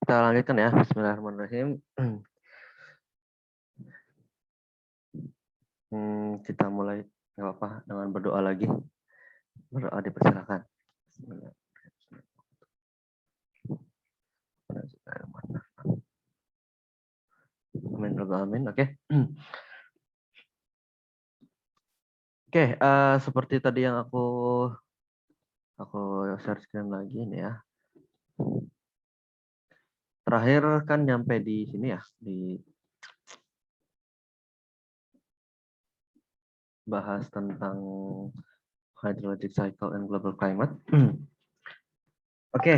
Kita lanjutkan ya. Bismillahirrahmanirrahim. Kita mulai nggak apa-apa dengan berdoa lagi. Berdoa dipersilakan. Amin. Amin. Oke. Oke. Seperti tadi yang aku share screen lagi nih ya. Terakhir kan nyampe di sini ya, di bahas tentang hydrologic cycle and global climate. Oke,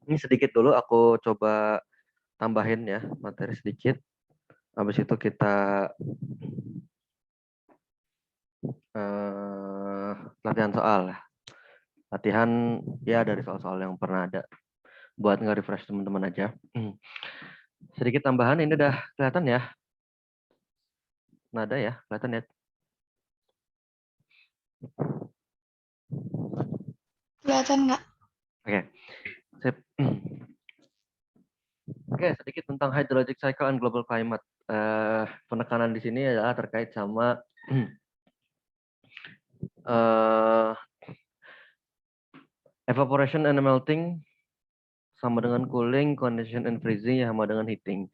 ini sedikit dulu aku coba tambahin ya materi sedikit. Habis itu kita latihan soal. Latihan ya dari soal-soal yang pernah ada. Buat nge-refresh teman-teman aja. Sedikit tambahan, ini udah kelihatan ya? Nada ya, kelihatan ya? Kelihatan nggak? Oke. Sip. Oke, sedikit tentang hydrologic cycle and global climate. Penekanan di sini adalah terkait sama evaporation and melting sama dengan cooling, condensation and freezing sama dengan heating.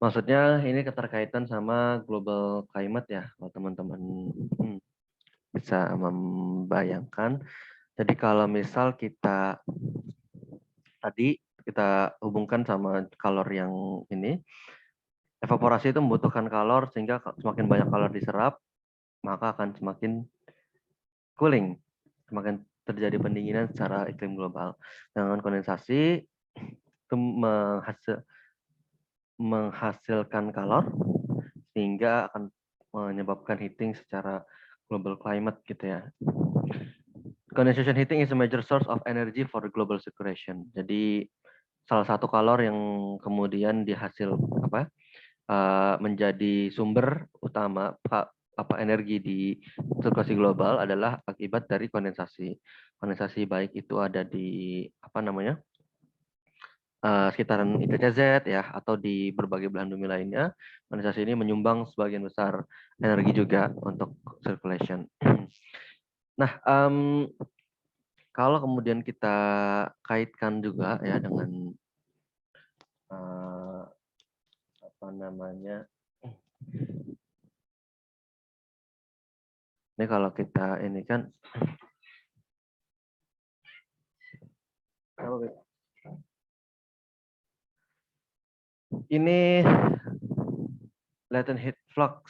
Maksudnya ini keterkaitan sama global climate ya, kalau teman-teman bisa membayangkan. Jadi kalau misal kita tadi kita hubungkan sama kalor yang ini, evaporasi itu membutuhkan kalor sehingga semakin banyak kalor diserap, maka akan semakin cooling, semakin terjadi pendinginan secara iklim global. Dengan kondensasi itu menghasilkan kalor sehingga akan menyebabkan heating secara global climate gitu ya. Condensation heating is a major source of energy for the global circulation. Jadi salah satu kalor yang kemudian dihasil menjadi sumber utama energi di sirkulasi global adalah akibat dari kondensasi. Kondensasi baik itu ada di sekitaran IPCZ ya atau di berbagai belahan bumi lainnya. Kondensasi ini menyumbang sebagian besar energi juga untuk circulation. Nah, kalau kemudian kita kaitkan juga ya dengan ini kalau kita ini kan ini latent heat flux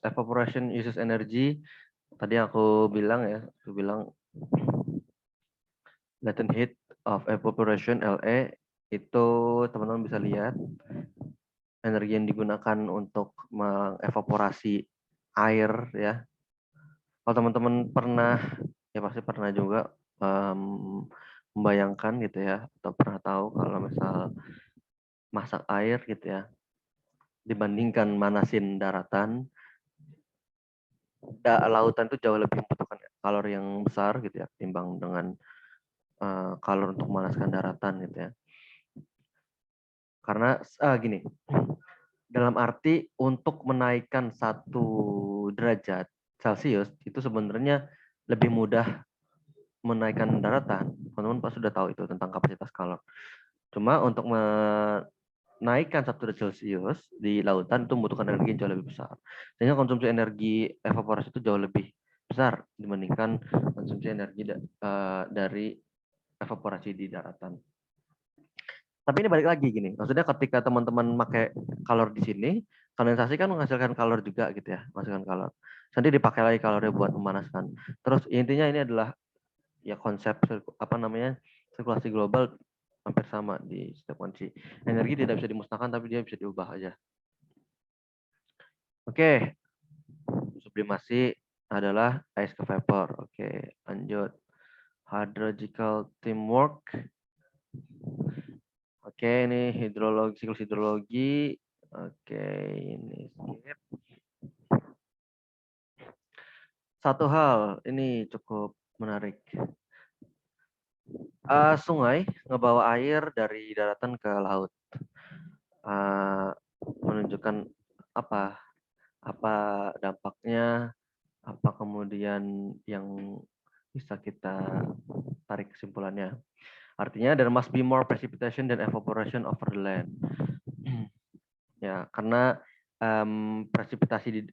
evaporation uses energy. Tadi aku bilang ya, latent heat of evaporation LE itu teman-teman bisa lihat energi yang digunakan untuk mengevaporasi air ya. Kalau teman-teman pernah ya pasti pernah juga membayangkan gitu ya atau pernah tahu kalau misal masak air gitu ya dibandingkan manasin daratan, lautan itu jauh lebih membutuhkan kalor yang besar gitu ya timbang dengan kalor untuk memanaskan daratan gitu ya. Karena gini, dalam arti untuk menaikkan 1 derajat Celcius itu sebenarnya lebih mudah menaikkan daratan. Teman-teman pasti sudah tahu itu tentang kapasitas kalor. Cuma untuk menaikkan 1 derajat Celcius di lautan itu membutuhkan energi yang jauh lebih besar. Sehingga konsumsi energi evaporasi itu jauh lebih besar dibandingkan konsumsi energi dari evaporasi di daratan. Tapi ini balik lagi gini, maksudnya ketika teman-teman pakai kalor di sini, kondensasi kan menghasilkan kalor juga gitu ya, menghasilkan kalor. Nanti dipakai lagi kalornya buat memanaskan. Terus intinya ini adalah ya konsep sirkulasi global hampir sama di setiap kondisi. Energi tidak bisa dimusnahkan tapi dia bisa diubah aja. Oke, sublimasi adalah ice ke vapor. Oke, lanjut. Hydrological teamwork. Oke, ini siklus hidrologi. Oke, ini skip. Satu hal, ini cukup menarik. Sungai ngebawa air dari daratan ke laut. Menunjukkan apa dampaknya, apa kemudian yang bisa kita tarik kesimpulannya. Artinya there must be more precipitation than evaporation over the land. Ya, karena presipitasi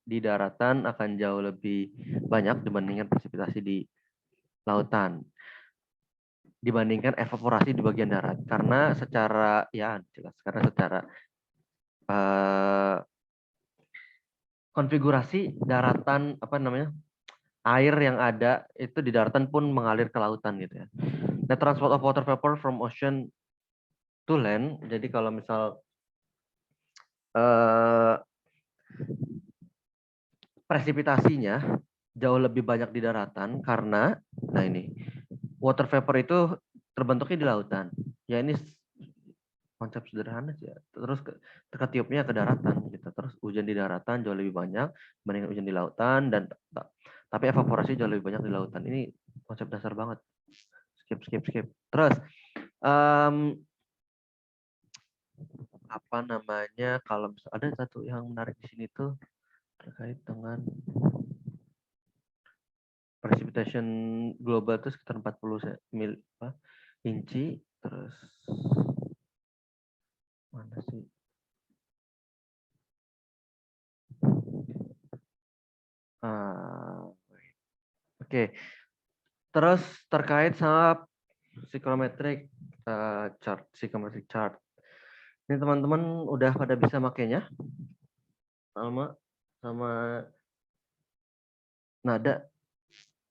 di daratan akan jauh lebih banyak dibandingkan presipitasi di lautan, dibandingkan evaporasi di bagian darat. Karena secara konfigurasi daratan air yang ada itu di daratan pun mengalir ke lautan gitu ya. The transport of water vapor from ocean to land. Jadi kalau misal presipitasinya jauh lebih banyak di daratan karena water vapor itu terbentuknya di lautan. Ya ini konsep sederhana sih ya. Terus ketiupnya ke daratan gitu. Terus hujan di daratan jauh lebih banyak dibandingkan hujan di lautan, dan tapi evaporasi jauh lebih banyak di lautan. Ini konsep dasar banget. Skip. Terus kalau ada satu yang menarik di sini tuh terkait dengan precipitation global itu sekitar 40 inci. Terus mana sih? Oke. Terus terkait sama psychrometric chart. Ini teman-teman udah pada bisa makainya sama nada,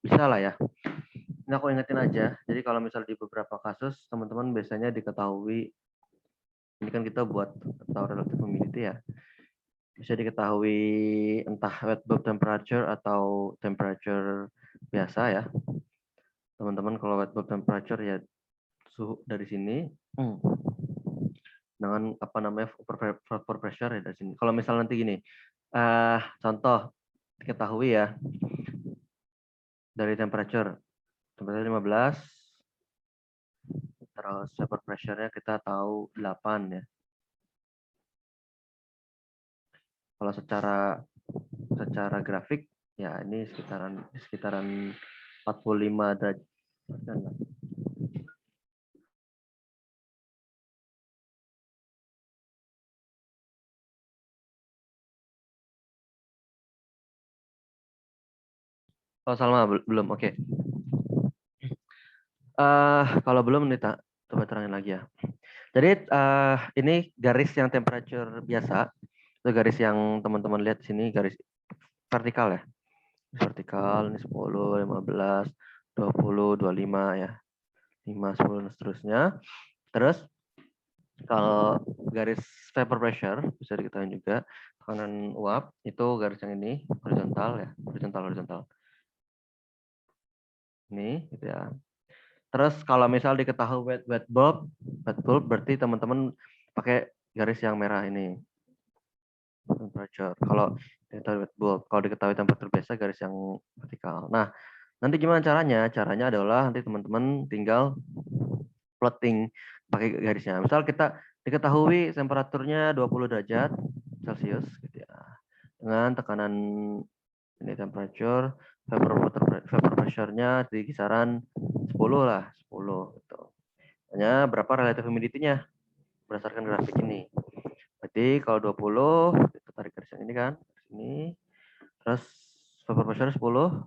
bisa lah ya. Ini aku ingetin aja. Jadi kalau misal di beberapa kasus teman-teman biasanya diketahui, ini kan kita buat tahu relative humidity ya, bisa diketahui entah wet bulb temperature atau temperature biasa ya. Teman-teman kalau wet bulb temperature ya suhu dari sini dengan vapor pressure ya dari sini. Kalau misal nanti gini, contoh diketahui ya dari temperature 15, terus vapor pressure-nya kita tahu 8 ya. Kalau secara grafik ya ini sekitaran 45 derajat. Oh, Salma belum. Oke. Kalau belum nih, coba terangin lagi ya. Jadi ini garis yang temperature biasa. Itu garis yang teman-teman lihat sini, garis vertikal ya. Vertikal ini 10, 15, 20, 25 ya. 5, 10 dan seterusnya. Terus kalau garis vapor pressure bisa diketahui juga tekanan uap itu garis yang ini horizontal ya, horizontal. Ini gitu ya. Terus kalau misal diketahui wet bulb berarti teman-teman pakai garis yang merah ini. Temperature. Kalau diketahui wet bulb, kalau diketahui temperatur biasa garis yang vertikal. Nah, nanti gimana caranya? Caranya adalah nanti teman-teman tinggal plotting pakai garisnya. Misal kita diketahui temperaturnya 20 derajat Celcius gitu ya. Dengan tekanan ini temperature, vapor pressure-nya di kisaran 10 lah, 10 gitu. Hanya berapa relative humidity-nya berdasarkan grafik ini. Berarti kalau 20 kita tarik garis yang ini kan, ini. Terus vapor pressure 10.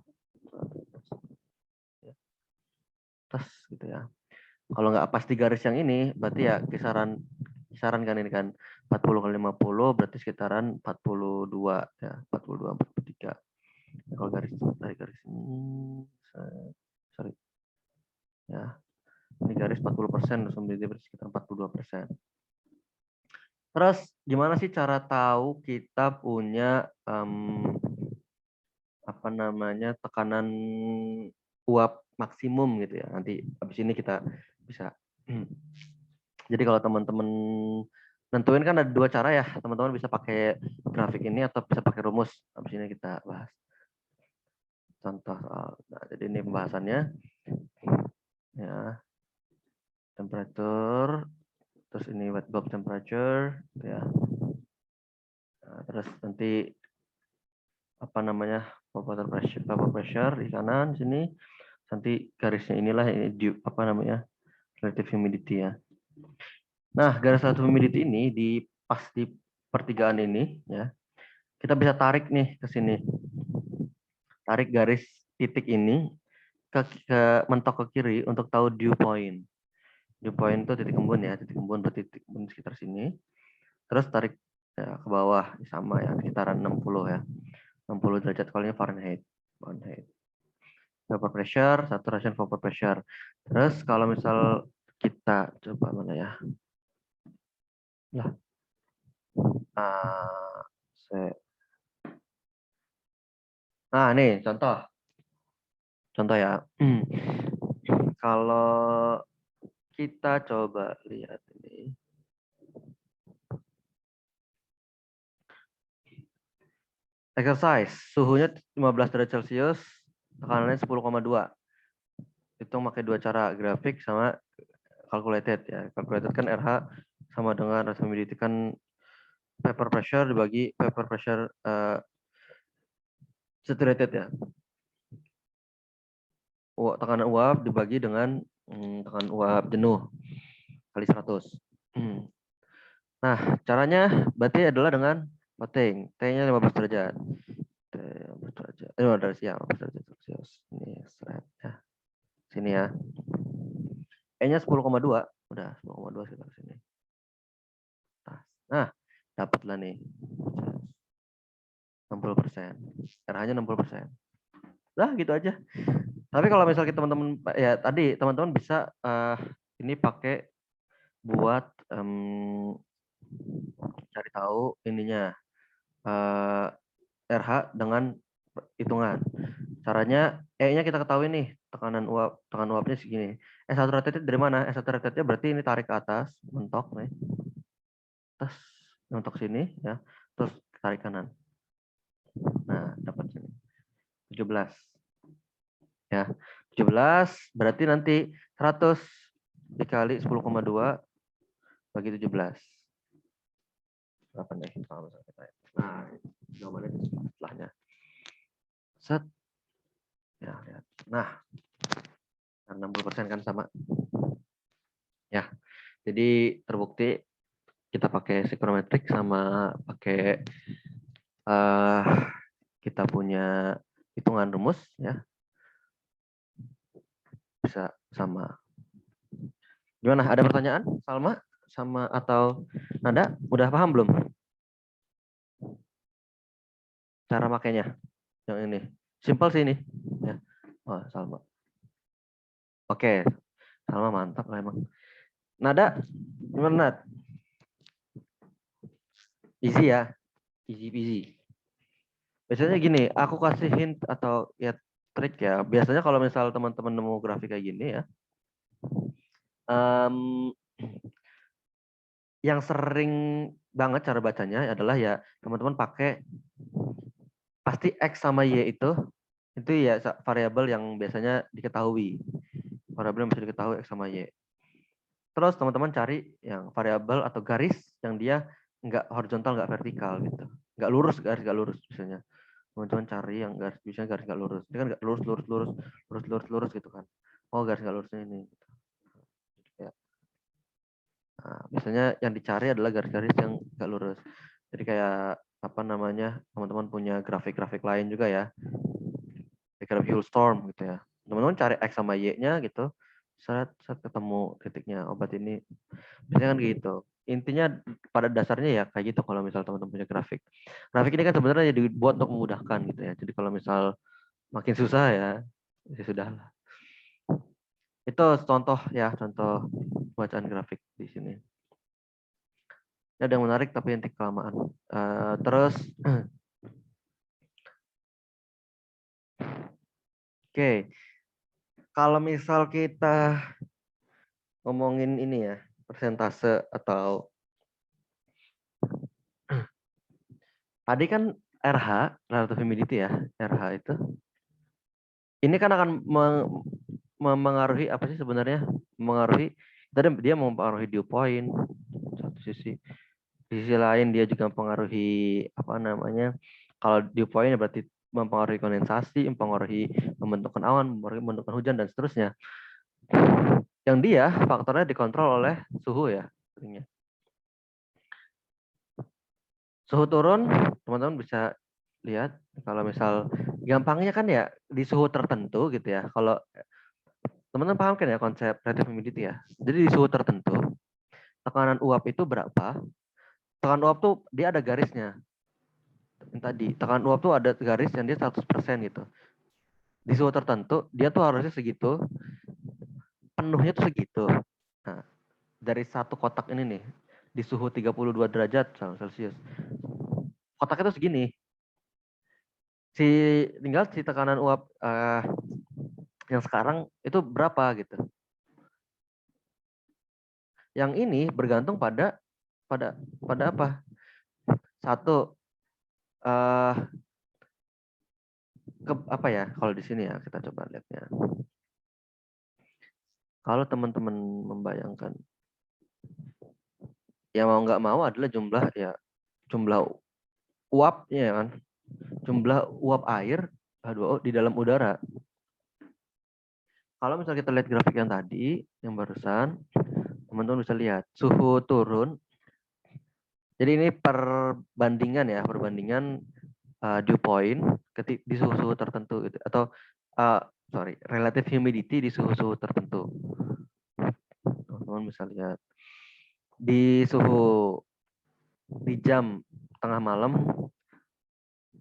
Terus gitu ya. Kalau nggak pas di garis yang ini, berarti ya kisaran kan ini kan 40 kali 50 berarti sekitaran 42 ya, 42 43. Kalau dari garis ini sorry. Ya. Ini garis 40%, berarti sekitar 42%. Terus gimana sih cara tahu kita punya tekanan uap maksimum gitu ya. Nanti habis ini kita bisa. Jadi kalau teman-teman nentuin kan ada dua cara ya. Teman-teman bisa pakai grafik ini atau bisa pakai rumus. Habis ini kita bahas. Contoh soal. Nah, jadi ini pembahasannya. temperature, terus ini wet bulb temperature, gitu ya. Nah, terus nanti apa namanya vapor pressure di kanan sini, nanti garisnya inilah ini apa namanya relative humidity ya. Nah, garis relative humidity ini pas di pertigaan ini ya, kita bisa tarik nih ke sini. Tarik garis titik ini mentok ke kiri untuk tahu dew point. Dew point itu titik embun ya, titik embun berarti titik embun sekitar sini. Terus tarik ya, ke bawah sama ya, sekitaran 60 ya. 60 derajat kalau ini Fahrenheit. Vapor pressure, saturation vapor pressure. Terus kalau misal kita coba mana ya? Lah. Nah, nih contoh. Contoh ya. Kalau kita coba lihat ini. Exercise, suhunya 15 derajat Celcius, tekanannya 10,2. Itu pakai dua cara, grafik sama calculated ya. Calculated kan RH sama dengan relative humidity kan vapor pressure dibagi vapor pressure saturated ya. Tekanan uap dibagi dengan tekanan uap jenuh kali 100. Nah, caranya berarti adalah dengan voting. T-nya 15 derajat. T 15 derajat. 15 derajat, ya, 15 derajat Celcius. Ini straight ya. Sini ya. E-nya 10,2. Udah 10,2 sekitar sini. Nah, dapatlah nih. 60%. RH-nya 60%. Nah, gitu aja. Tapi kalau misalnya teman-teman ya tadi teman-teman bisa ini pakai buat cari tahu ininya RH dengan hitungan. Caranya E-nya kita ketahui nih, tekanan uapnya segini. S1 dari mana? S1 berarti ini tarik ke atas, mentok nih. Terus mentok sini ya. Terus tarik kanan. Nah, dapat sini. 17. Ya. 17 berarti nanti 100 dikali 10,2 bagi 17. Berapa nih? Nah, jawabannya setelahnya. Set. Ya, lihat. Nah, 60% kan sama. Ya. Jadi terbukti kita pakai psychrometric sama pakai kita punya hitungan rumus ya. Bisa sama. Gimana? Ada pertanyaan, Salma sama atau Nanda? Udah paham belum? Cara makainya yang ini. Simple sih ini. Ya. Oh, Salma. Oke. Salma mantap lah emang. Nada, gimana Nad? Easy ya. Easy peasy. Biasanya gini, aku kasih hint atau ya trik ya. Biasanya kalau misal teman-teman nemu grafik kayak gini ya. Yang sering banget cara bacanya adalah ya teman-teman pakai pasti X sama Y itu ya variabel yang biasanya diketahui. Variabel yang bisa diketahui X sama Y. Terus teman-teman cari yang variabel atau garis yang dia nggak horizontal, nggak vertikal gitu. Nggak lurus, garis nggak lurus misalnya. Teman-teman cari yang garis, biasanya garis nggak lurus. Ini kan nggak lurus gitu kan. Oh, garis nggak lurusnya ini. Gitu. Ya. Nah, biasanya yang dicari adalah garis-garis yang nggak lurus. Jadi kayak apa namanya, teman-teman punya grafik-grafik lain juga ya. Kayak Storm gitu ya. Teman-teman cari X sama Y-nya gitu. Saat ketemu titiknya obat ini. Biasanya kan gitu. Intinya pada dasarnya ya kayak gitu kalau misal teman-teman punya grafik. Grafik ini kan sebenarnya dibuat untuk memudahkan gitu ya. Jadi kalau misal makin susah ya sudah lah. Itu contoh ya, contoh bacaan grafik di sini. Ini ada yang menarik tapi nanti kelamaan. Terus, oke, kalau misal kita ngomongin ini ya, persentase atau tadi kan RH, relative humidity ya, RH itu. Ini kan akan memengaruhi apa sih sebenarnya? Mengaruhi Tadi dia mempengaruhi dew point satu sisi. Di sisi lain dia juga mempengaruhi apa namanya? Kalau dew point berarti mempengaruhi kondensasi, mempengaruhi pembentukan awan, mempengaruhi pembentukan hujan dan seterusnya. Yang dia faktornya dikontrol oleh suhu ya. Suhu turun, teman-teman bisa lihat kalau misal gampangnya kan ya di suhu tertentu gitu ya. Kalau teman-teman paham kan ya konsep relative humidity ya. Jadi di suhu tertentu tekanan uap itu berapa? Tekanan uap tuh dia ada garisnya. Yang tadi tekanan uap tuh ada garis yang dia 100% gitu. Di suhu tertentu dia tuh harusnya segitu, penuhnya tuh segitu. Nah, dari satu kotak ini nih di suhu 32 derajat Celcius. Kotaknya tuh segini. Tinggal si tekanan uap yang sekarang itu berapa gitu. Yang ini bergantung pada apa? Satu apa ya? Kalau di sini ya kita coba lihatnya. Kalau teman-teman membayangkan, ya mau nggak mau adalah jumlah uapnya ya kan, jumlah uap air H2O di dalam udara. Kalau misalnya kita lihat grafik yang tadi, yang barusan, teman-teman bisa lihat suhu turun. Jadi ini perbandingan dew point di suhu-suhu tertentu gitu, atau relative humidity di suhu-suhu tertentu. Teman-teman bisa lihat di suhu di jam tengah malam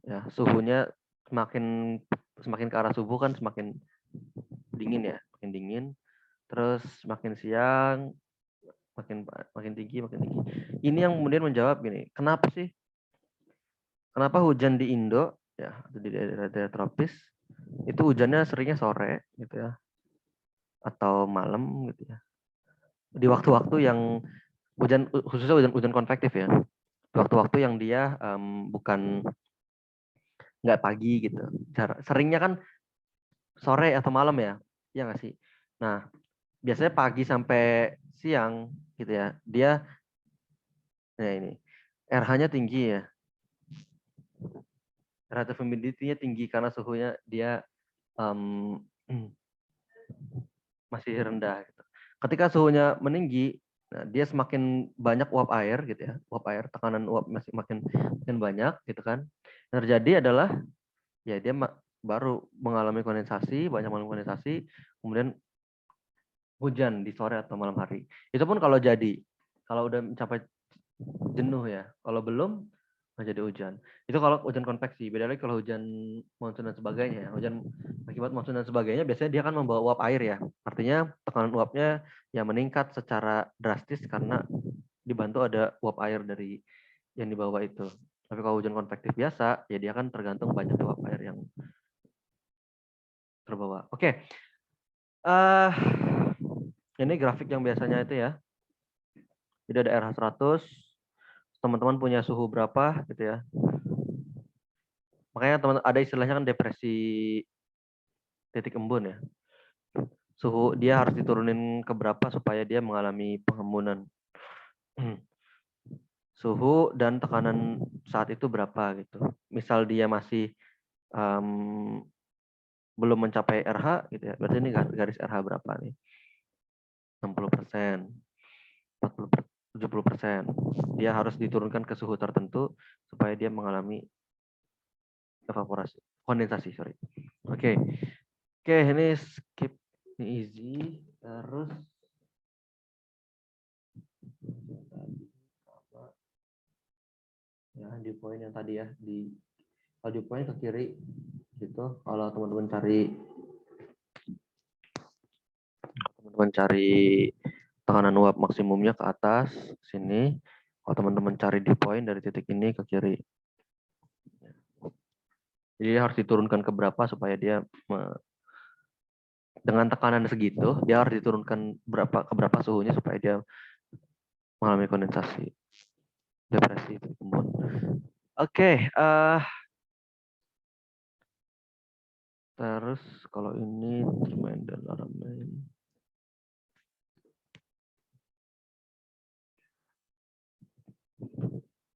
ya suhunya semakin ke arah subuh kan semakin dingin ya, makin dingin. Terus makin siang makin tinggi. Ini yang kemudian menjawab gini, kenapa hujan di Indo ya di daerah tropis itu hujannya seringnya sore gitu ya atau malam gitu ya. Di waktu-waktu yang khususnya hujan konvektif ya. Waktu-waktu yang dia bukan nggak pagi gitu. Seringnya kan sore atau malam ya, ya nggak sih. Nah, biasanya pagi sampai siang gitu ya. Ini RH-nya tinggi ya. Relative humidity-nya tinggi karena suhunya dia masih rendah. Gitu. Ketika suhunya meninggi, nah dia semakin banyak uap air gitu ya, tekanan uap masih makin banyak gitu kan. Yang terjadi adalah ya dia baru mengalami banyak kondensasi, kemudian hujan di sore atau malam hari. Itu pun kalau udah mencapai jenuh ya. Kalau belum nggak jadi hujan. Itu kalau hujan konveksi. Beda lagi kalau hujan monsun dan sebagainya. Hujan akibat monsun dan sebagainya biasanya dia akan membawa uap air ya. Artinya tekanan uapnya ya meningkat secara drastis karena dibantu ada uap air dari yang dibawa itu. Tapi kalau hujan konvektif biasa, ya dia akan tergantung banyak uap air yang terbawa. Oke. Ini grafik yang biasanya itu ya. Jadi ada RH 100, teman-teman punya suhu berapa gitu ya. Makanya teman ada istilahnya kan depresi titik embun ya. Suhu dia harus diturunin ke berapa supaya dia mengalami pengembunan. Suhu dan tekanan saat itu berapa gitu. Misal dia masih belum mencapai RH gitu ya. Berarti ini garis RH berapa nih? 60%, 40%, 70%. Dia harus diturunkan ke suhu tertentu supaya dia mengalami kondensasi, sorry. Oke, ini skip, ini easy. Terus ya di poin yang tadi ya kalau di poin ke kiri gitu. Kalau teman-teman cari tekanan uap maksimumnya ke atas sini. Kalau teman-teman cari di poin dari titik ini ke kiri. Jadi harus diturunkan ke berapa supaya dia dengan tekanan segitu, dia harus diturunkan ke berapa suhunya supaya dia mengalami kondensasi. Depresi titik embun. Oke, terus kalau ini termain dan alarm main.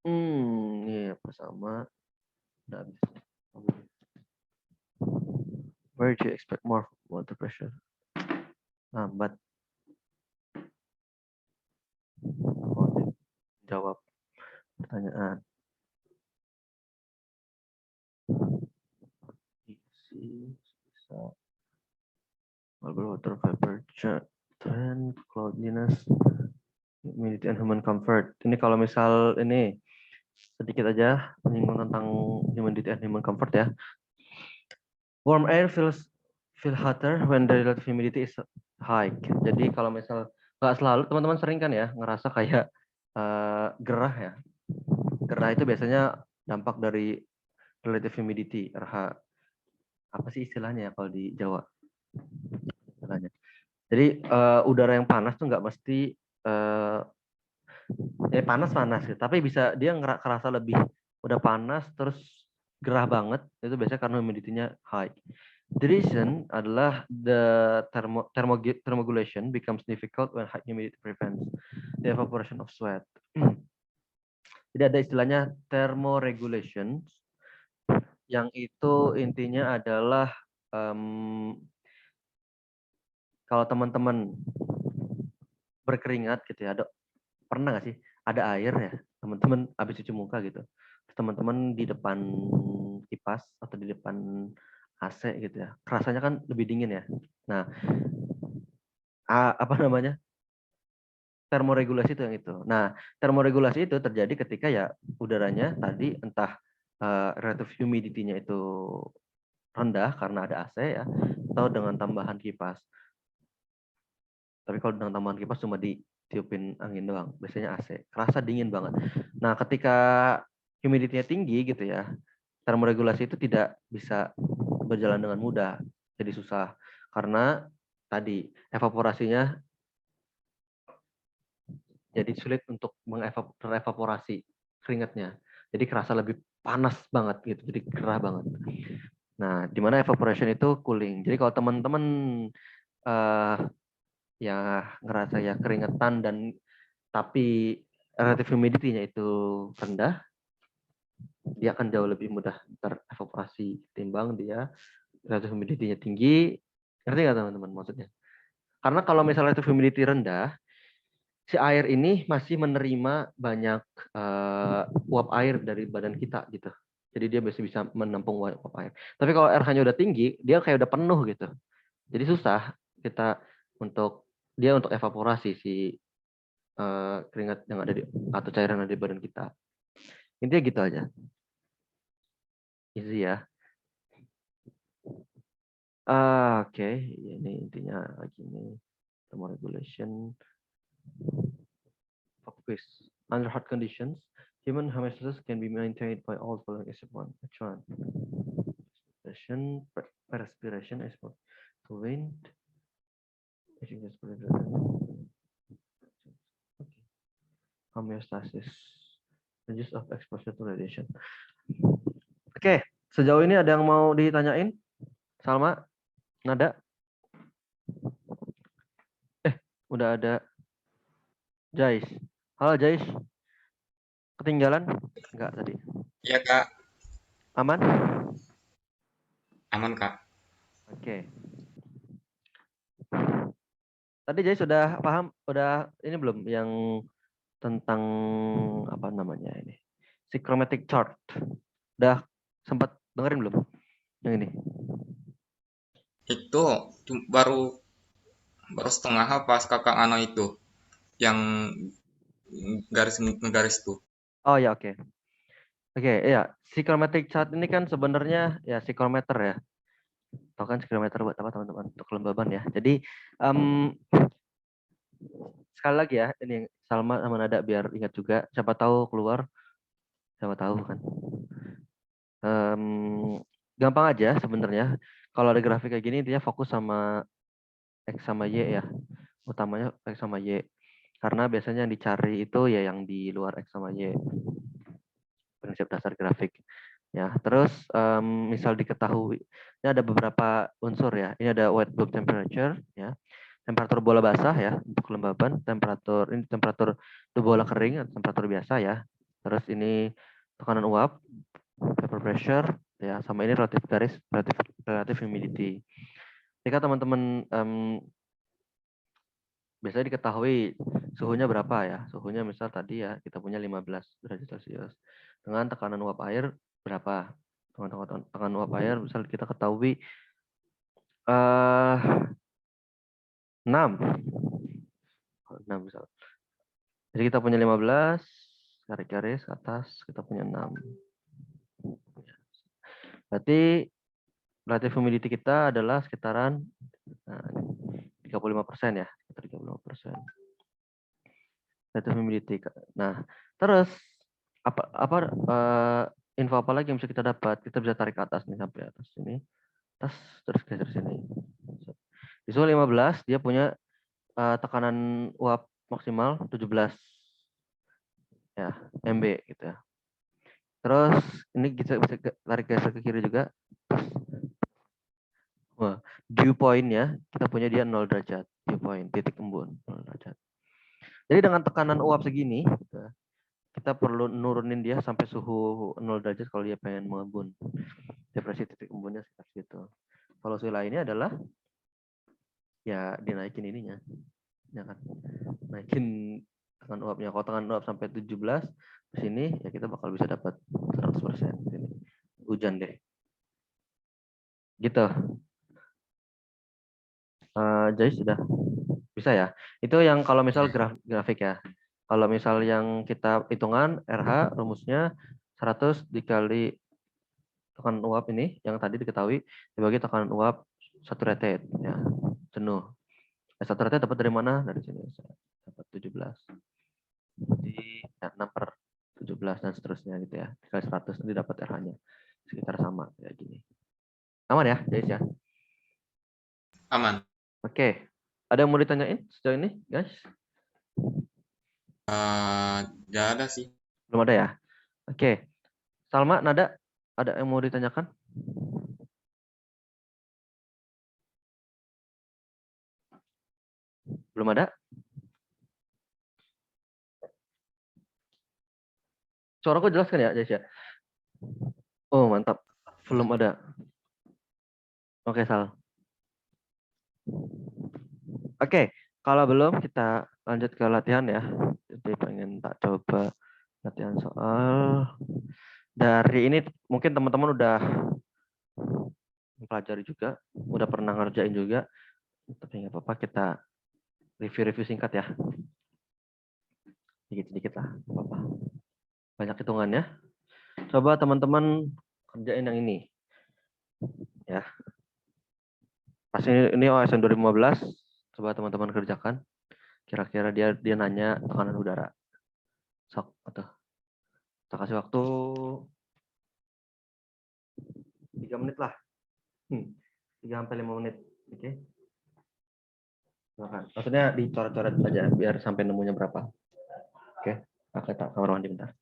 Iya sama. Udah habis. Where do you expect more water pressure? Lambat. Jawab pertanyaan. Isi bisa. Water vapor, trend, cloudiness, humidity and human comfort. Ini kalau misal ini sedikit aja menyinggung tentang humidity and human comfort ya. Warm air feel hotter when the relative humidity is high. Jadi kalau misal nggak selalu, teman-teman sering kan ya ngerasa kayak gerah ya. Gerah itu biasanya dampak dari relative humidity. RH, apa sih istilahnya ya kalau di Jawa? Istilahnya. Jadi udara yang panas tuh nggak mesti panas gitu, tapi bisa dia kerasa lebih udah panas terus gerah banget, itu biasanya karena humidity-nya high. The reason adalah the thermoregulation becomes difficult when high humidity prevents the evaporation of sweat. Jadi ada istilahnya thermoregulation, yang itu intinya adalah kalau teman-teman berkeringat gitu ya, pernah nggak sih ada air ya, teman-teman habis cuci muka gitu, teman-teman di depan kipas atau di depan AC gitu ya, rasanya kan lebih dingin ya. Nah, apa namanya, termoregulasi itu yang itu. Nah, termoregulasi itu terjadi ketika ya udaranya tadi entah relative humidity-nya itu rendah karena ada AC ya, atau dengan tambahan kipas. Tapi kalau dengan tambahan kipas cuma ditiupin angin doang, biasanya AC, kerasa dingin banget. Nah, ketika humidity-nya tinggi gitu ya, termoregulasi itu tidak bisa berjalan dengan mudah, jadi susah. Karena tadi evaporasinya jadi sulit untuk mengevaporasi keringatnya. Jadi kerasa lebih panas banget gitu, jadi gerah banget. Nah, di mana evaporation itu cooling. Jadi kalau teman-teman ya ngerasa ya keringetan dan tapi relative humidity-nya itu rendah, dia akan jauh lebih mudah terevaporasi timbang dia relative humidity-nya tinggi. Ngerti nggak teman-teman maksudnya? Karena kalau misalnya relative humidity rendah, si air ini masih menerima banyak uap air dari badan kita gitu. Jadi dia masih bisa menampung uap air. Tapi kalau RH-nya udah tinggi, dia kayak udah penuh gitu. Jadi susah kita untuk evaporasi si keringat yang ada di atau cairan yang ada di badan kita. Intinya gitu aja. Easy ya. Oke. Ini intinya lagi ini thermoregulation. Quiz. Under hot conditions, human homeostasis can be maintained by all following except one. Which one? Perspiration, export to wind. Homeostasis. Reduce of exposure to radiation. Oke, sejauh ini ada yang mau ditanyain? Salma? Nada? Udah ada Jais. Halo Jais. Ketinggalan? Enggak tadi. Iya, Kak. Aman? Aman, Kak. Oke. Tadi Jais sudah paham? Udah ini belum yang tentang apa namanya ini? Psychromatic chart. Udah sempat dengerin belum? Yang ini. Itu baru setengah pas Kakak Ano itu yang garis tuh. Oh ya, oke. Oke, ya. Psychromatic chart ini kan sebenarnya ya psychrometer ya. Tahu kan psychrometer buat apa teman-teman? Untuk kelembaban ya. Jadi sekali lagi ya, ini Salma sama Nada biar ingat juga. Siapa tahu keluar, siapa tahu kan. Gampang aja sebenarnya. Kalau ada grafik kayak gini, intinya fokus sama X sama Y ya. Utamanya X sama Y. Karena biasanya yang dicari itu ya yang di luar X sama Y. Prinsip dasar grafik. Ya, terus misal diketahui, ini ada beberapa unsur ya. Ini ada wet bulb temperature ya. Temperatur bola basah ya untuk kelembaban, temperatur ini temperatur bola kering, temperatur biasa ya. Terus ini tekanan uap, vapor pressure, ya, sama ini relative humidity. Jika teman-teman biasanya diketahui suhunya berapa ya? Suhunya misal tadi ya kita punya 15 derajat Celcius. Dengan tekanan uap air berapa? Dengan tekanan uap air misal kita ketahui 6. 6 misal. Jadi kita punya 15 garis-garis atas kita punya 6. Berarti relative humidity kita adalah sekitaran 35% ya, 35%. Relative humidity. Nah, terus info apa lagi yang bisa kita dapat? Kita bisa tarik ke atas nih sampai atas sini. Terus geser sini. Di suhu 15 dia punya tekanan uap maksimal 17 ya, MB gitu ya. Terus ini kita bisa tarik geser ke kiri juga. Wah, dew point-nya kita punya dia 0 derajat. Dew point, titik embun 0 derajat. Jadi dengan tekanan uap segini, gitu, kita perlu nurunin dia sampai suhu 0 derajat kalau dia pengen mengembun. Depresi titik embunnya sekitar situ. Solusi lainnya adalah ya dinaikin ininya. Ya kan? Naikin tekanan uapnya. Kalau tekanan uap sampai 17 ke sini ya kita bakal bisa dapat 100% ini. Hujan deh. Gitu. Jadi sudah bisa ya. Itu yang kalau misal grafik ya. Kalau misal yang kita hitungan RH rumusnya 100 dikali tekanan uap ini yang tadi diketahui dibagi tekanan uap saturated ya, jenuh. Saturated dapat dari mana? Dari sini dapat 17. Jadi ya, 6/17 dan seterusnya gitu ya. Dikali 100 nanti dapat RH-nya sekitar sama kayak gini. Aman ya, guys ya? Aman. Oke. Ada yang mau ditanyain sejauh ini, guys? Nggak ada sih. Belum ada ya? Oke. Salma, Nada, ada yang mau ditanyakan? Belum ada? Suaraku jelas kan ya, guys ya? Oh, mantap. Belum ada. Oke, Sal. Oke, kalau belum kita lanjut ke latihan ya. Jadi pengen tak coba latihan soal. Dari ini mungkin teman-teman udah mempelajari juga, udah pernah ngerjain juga. Tapi nggak apa-apa, kita review-review singkat ya. Sedikit-sedikit lah, nggak apa-apa. Banyak hitungannya. Coba teman-teman kerjain yang ini. Ya. Pas ini OSN 2015, coba teman-teman kerjakan. Kira-kira dia nanya tekanan udara. Sok, atau kita kasih waktu 3 menit lah. 3-5 menit. Oke. Silakan. Maksudnya dicoret-coret saja biar sampai nemunya berapa. Oke. Oke, tak kamar mandi bentar.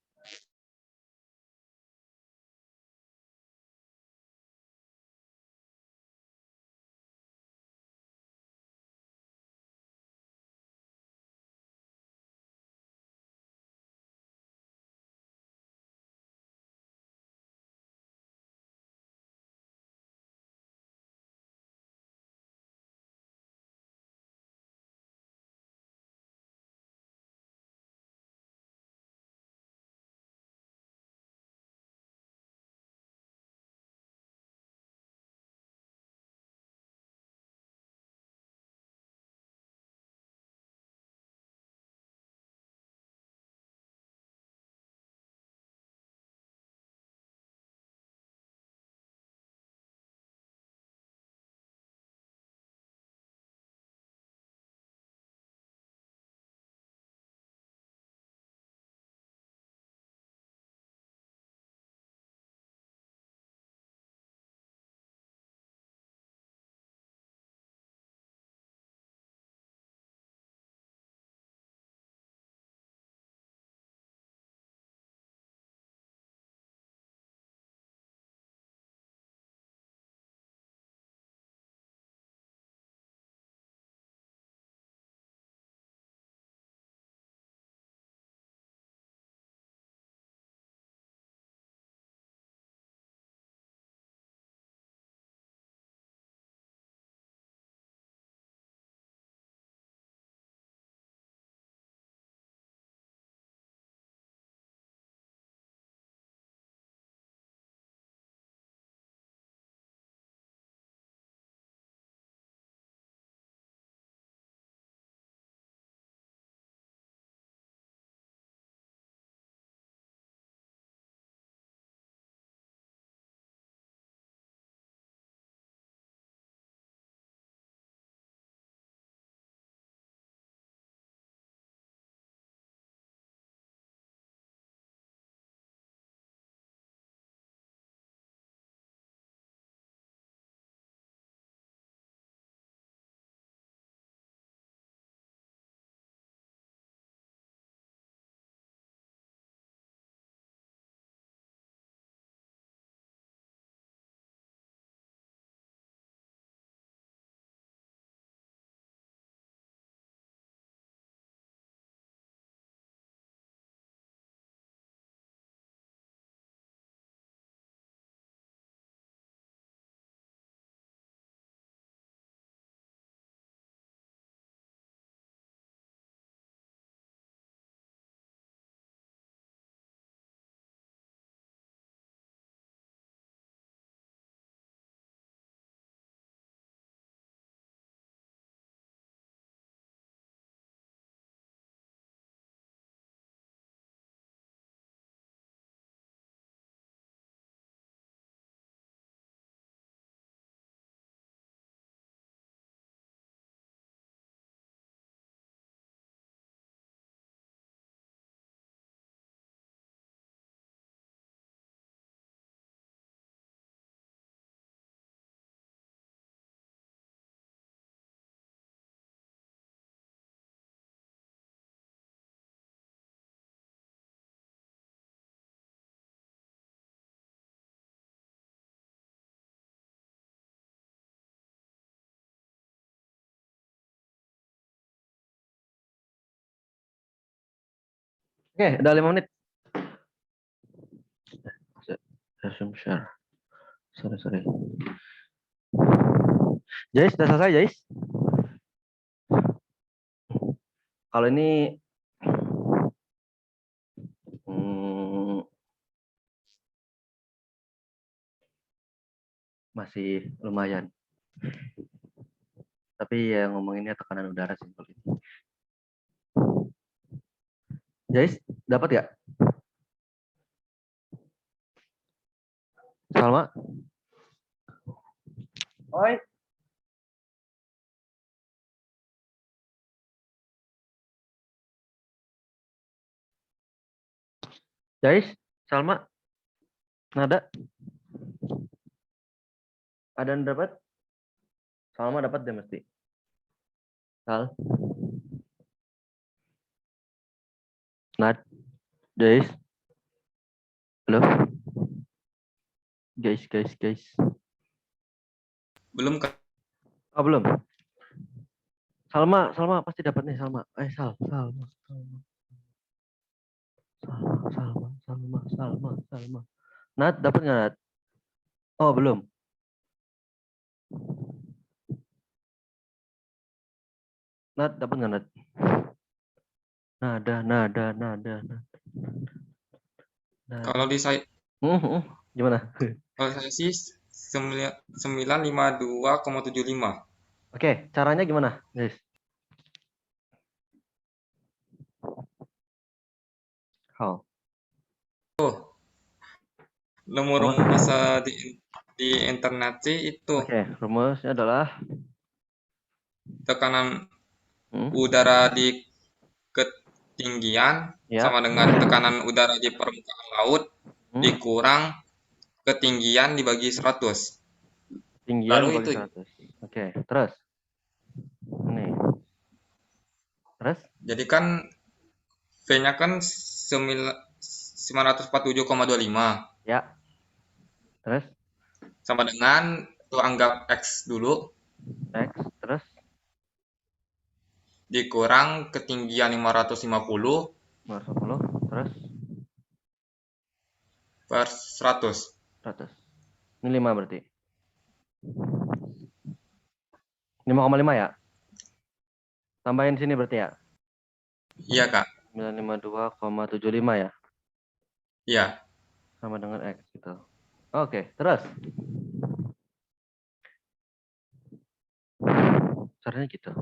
Oke, udah 5 menit. Resume share. Sorry. Jais, udah selesai, Jais? Kalau ini masih lumayan. Tapi ya ngomonginnya tekanan udara simpel ini. Jais, dapat nggak? Salma? Oi. Jais, Salma? Nada? Ada yang dapat? Salma dapat deh mesti. Sal? Nad? Jais? Halo? Guys. Belum Kak. Oh, belum. Salma pasti dapat nih Salma. Salma. Nat dapat nggak Nat? Oh, belum. Nat dapat nggak Nat? Nada. Kalau di saya Gimana? kalau saya sih 952,75. Oke, caranya gimana, guys? Oh, Rumus di internet sih itu Oke, rumusnya adalah tekanan hmm, udara di ketinggian ya, sama dengan tekanan udara di permukaan laut hmm, dikurang ketinggian dibagi 100. tinggian Baru dibagi itu. 100. Oke, terus nih. Terus Jadi kan V-nya kan 947,25 ya, terus sama dengan itu anggap X dulu X, terus dikurang ketinggian 550 210, terus per 100. 100. Ini 5 berarti. 5,5 ya? Tambahin sini berarti ya? Iya Kak, 952,75 ya? iya. Sama dengan X gitu. Oke, terus. Caranya gitu.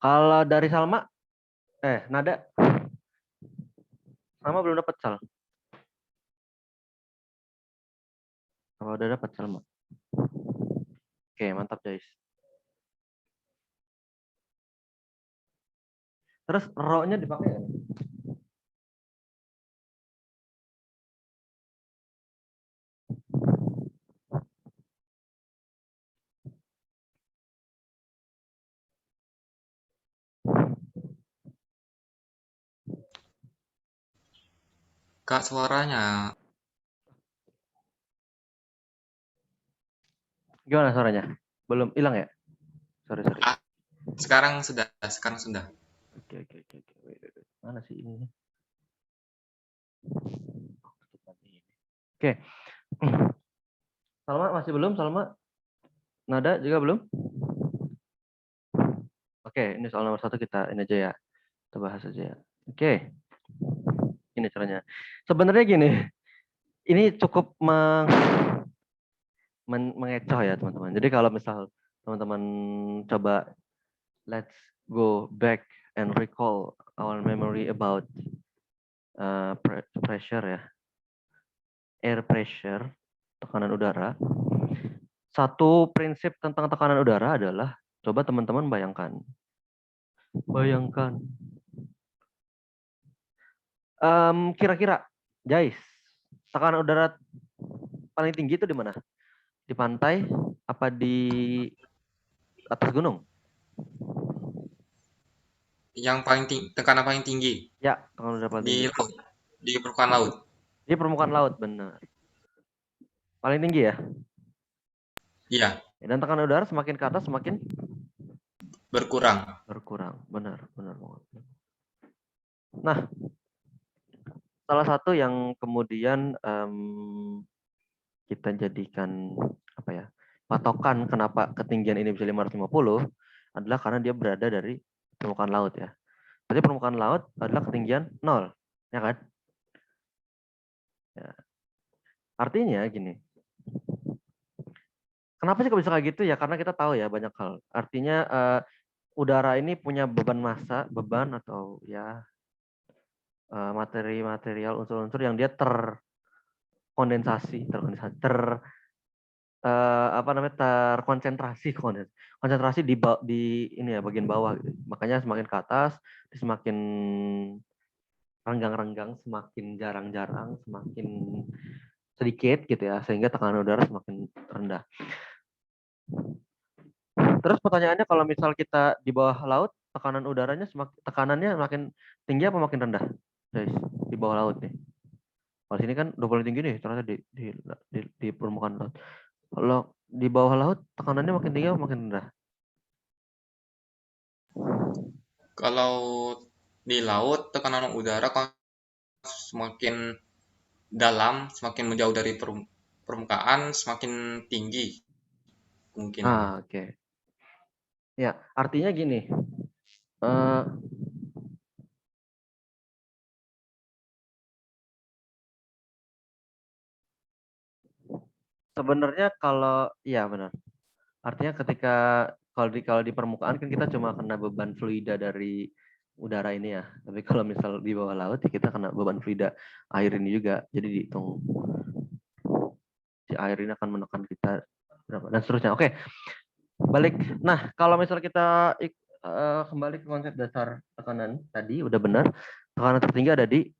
Kalau dari Salma, Nada, Salma belum dapat Sal. Kalau udah dapat Salma. Oke, mantap guys. Terus ro-nya dipakai nggak nih? Kak suaranya. Gimana suaranya? Belum hilang ya? Sorry. Ah, sekarang sudah. Oke. Wait. Mana sih ini? Oke. Salma masih belum? Salma? Nada juga belum? Oke, ini soal nomor 1 kita ini aja ya. Kita bahas aja ya. Oke. Ini caranya. Sebenarnya gini, ini cukup mengecoh ya teman-teman. Jadi kalau misal teman-teman coba let's go back and recall our memory about pressure ya, air pressure, tekanan udara. Satu prinsip tentang tekanan udara adalah coba teman-teman bayangkan, kira-kira, Jais, tekanan udara paling tinggi itu di mana? Di pantai apa di atas gunung? Yang tekanan paling tinggi Ya, tekanan udara paling tinggi. di laut, di permukaan laut. Di permukaan laut, benar. Paling tinggi ya? Iya, Dan tekanan udara semakin ke atas semakin berkurang. benar. Nah, salah satu yang kemudian kita jadikan apa ya, patokan kenapa ketinggian ini bisa 550 adalah karena dia berada dari permukaan laut ya. Berarti permukaan laut adalah ketinggian 0, ya kan? Ya. Artinya gini, kenapa sih kok bisa kayak gitu ya? Karena kita tahu ya banyak hal. Artinya udara ini punya beban massa, beban atau ya materi-material unsur-unsur yang dia terkondensasi, apa namanya, konsentrasi di ini ya bagian bawah gitu. Makanya semakin ke atas, semakin renggang-renggang, semakin jarang-jarang, semakin sedikit gitu ya, sehingga tekanan udara semakin rendah. Terus pertanyaannya, kalau misal kita di bawah laut, tekanannya makin tinggi apa makin rendah, guys? Di bawah laut nih. Kalau sini kan udah paling tinggi nih, ternyata di permukaan laut. Kalau di bawah laut, tekanannya makin tinggi apa makin rendah? Kalau di laut, tekanan udara kan semakin dalam, semakin menjauh dari permukaan, semakin tinggi kemungkinannya. Oke. Ya, artinya gini. eh, Sebenarnya kalau ya benar. Artinya ketika kalau di permukaan kan kita cuma kena beban fluida dari udara ini ya. Tapi kalau misal di bawah laut ya kita kena beban fluida air ini juga. Jadi dihitung si air ini akan menekan kita berapa dan seterusnya. Oke, balik. Nah, kalau misal kita kembali ke konsep dasar tekanan tadi udah benar. Tekanan tertinggi ada di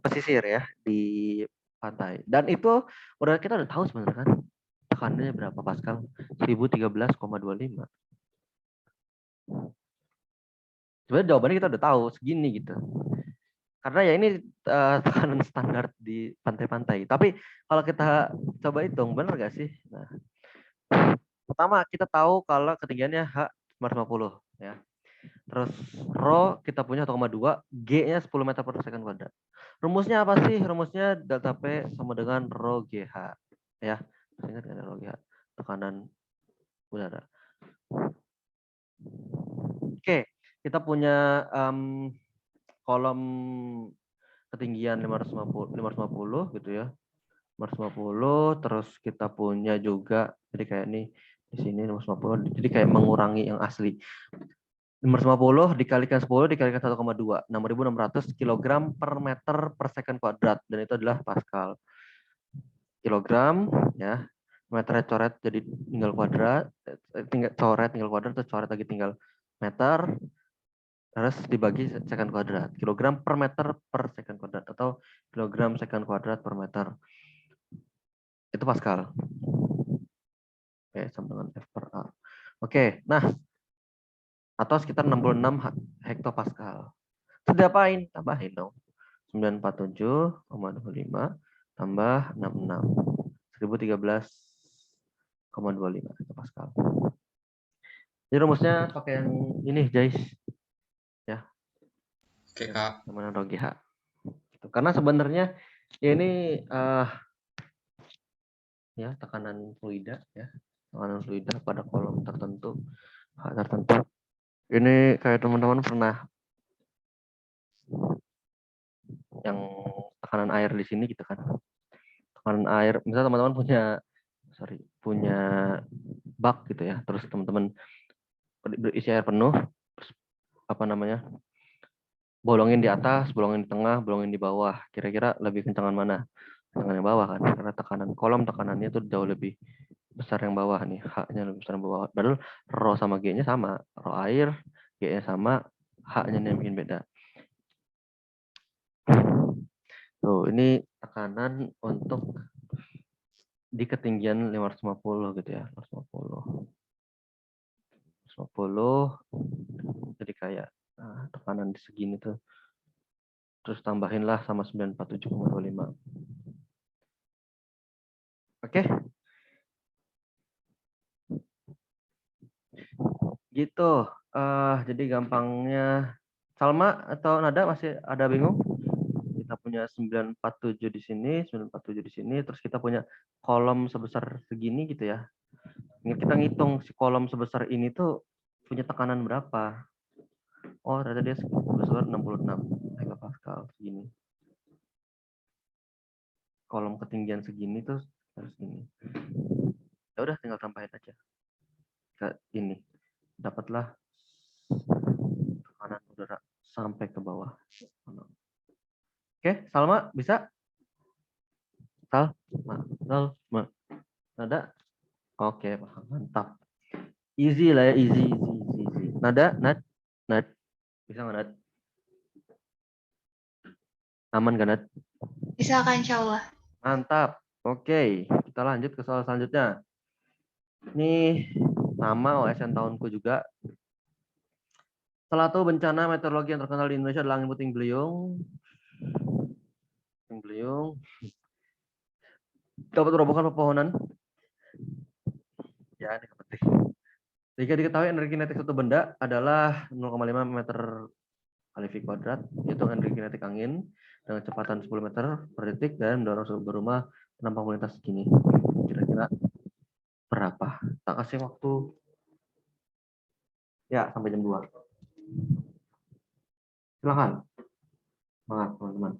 pesisir ya, di pantai. Dan itu kita udah tahu sebenarnya kan tekanannya berapa Pascal? 1013,25. Sebenarnya jawabannya kita udah tahu segini gitu. Karena ya ini tekanan standar di pantai-pantai. Tapi kalau kita coba hitung, benar gak sih? Nah, pertama kita tahu kalau ketinggiannya H 950 ya. Terus rho kita punya 1,2, G-nya 10 meter per second kuadrat. Rumusnya apa sih? Rumusnya delta P sama dengan rho GH ya. Ingat kan rho GH, tekanan udara. Oke, kita punya kolom ketinggian 550 gitu ya. 550, terus kita punya juga, jadi kayak nih di sini 550, jadi kayak mengurangi yang asli. 550 dikalikan 10 dikalikan 1,2, 6.600 kg per meter per second kuadrat, dan itu adalah Pascal. Kilogram ya, meternya coret jadi tinggal kuadrat, tinggal kuadrat, terus coret lagi tinggal meter, terus dibagi second kuadrat. Kilogram per meter per second kuadrat atau kilogram second kuadrat per meter. Itu Pascal. Oke, sama dengan F per A. Oke, nah, atau sekitar 66 hektopascal. Sudah apain? Tambahin dong. 947,25 tambah 66. 1013,25 hektopascal. Jadi rumusnya pakai yang ini, guys. Ya, Oke, Kak. namanya rho GH. Karena sebenarnya ini ya tekanan fluida ya. Tekanan fluida pada kolom tertentu. Ini kayak teman-teman pernah yang tekanan air di sini gitu kan. Tekanan air, misalnya teman-teman punya bak gitu ya, terus teman-teman berisi air penuh, terus apa namanya, bolongin di atas, bolongin di tengah, bolongin di bawah. Kira-kira lebih kencangan mana? Kencangan yang bawah kan, karena kolom tekanannya itu jauh lebih besar yang bawah nih, H-nya lebih besar yang bawah. Padahal rho sama G-nya sama, rho air, G-nya sama, H-nya yang bikin beda. Tuh, ini tekanan untuk di ketinggian 550 gitu ya, 550. 550, jadi kayak tekanan di segini tuh. Terus tambahinlah sama 947,25. Oke. Gitu. Jadi gampangnya Salma atau Nada masih ada bingung? Kita punya 947 di sini, 947 di sini, terus kita punya kolom sebesar segini gitu ya. Kita ngitung si kolom sebesar ini tuh punya tekanan berapa. Oh, ternyata dia sebesar 66 megapascal segini. Kolom ketinggian segini tuh harus ini. Ya udah tinggal tambahin aja. Ke ini. Dapatlah tekanan udara sampai ke bawah. Oke, Salma bisa? Salma. Nada? Oke, paham. Mantap. Easy lah ya, easy. Nada, Nad. Bisa nggak, Nad? Aman kan, Nad? Bisa kan insya Allah. Mantap. Oke, kita lanjut ke soal selanjutnya. Ini sama OSN tahunku juga. Salah satu bencana meteorologi yang terkenal di Indonesia adalah angin puting beliung. Puting beliung dapat merobohkan pepohonan. Ya, ini penting. Jika diketahui energi kinetik suatu benda adalah 0,5 meter kali V kuadrat, yaitu energi kinetik angin dengan kecepatan 10 meter per detik dan mendorong sebuah rumah tanpa lintas segini. Kira-kira berapa? Tak kasih waktu ya sampai jam 2. Silakan. Semangat, teman-teman.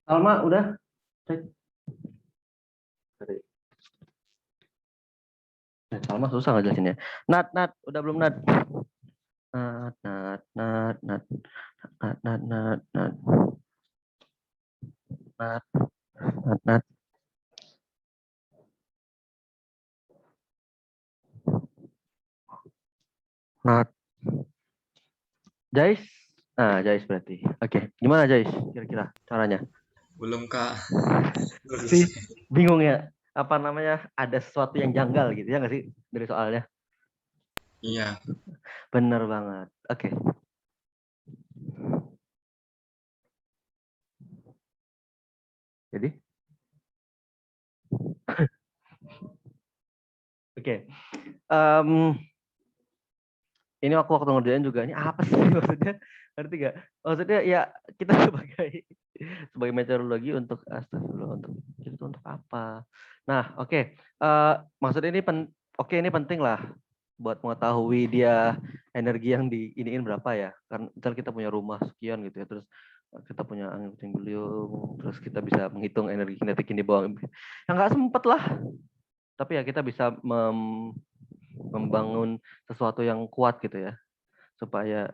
Salma udah? Cek. Salma susah ngejelasinnya. Nat, udah belum Nat? Nat. Jais? Jais berarti. Oke, gimana Jais kira-kira caranya? Belum, Kak. Belum Sih, selesai. bingung ya. Apa namanya? Ada sesuatu yang janggal gitu ya nggak sih dari soalnya? Iya. Bener banget. Oke. Jadi, oke. Ini aku waktu ngerjain juga ini apa sih maksudnya? Ngerti gak? Maksudnya ya kita sebagai metodologi untuk astagfirullah untuk itu untuk apa? Nah, oke. Maksudnya ini ini penting lah buat mengetahui dia energi yang diiniin berapa ya. Karena misal kita punya rumah sekian gitu ya, terus kita punya angin puting beliung, terus kita bisa menghitung energi kinetik yang di bawah. Ya nggak sempet lah. Tapi ya kita bisa membangun sesuatu yang kuat gitu ya, supaya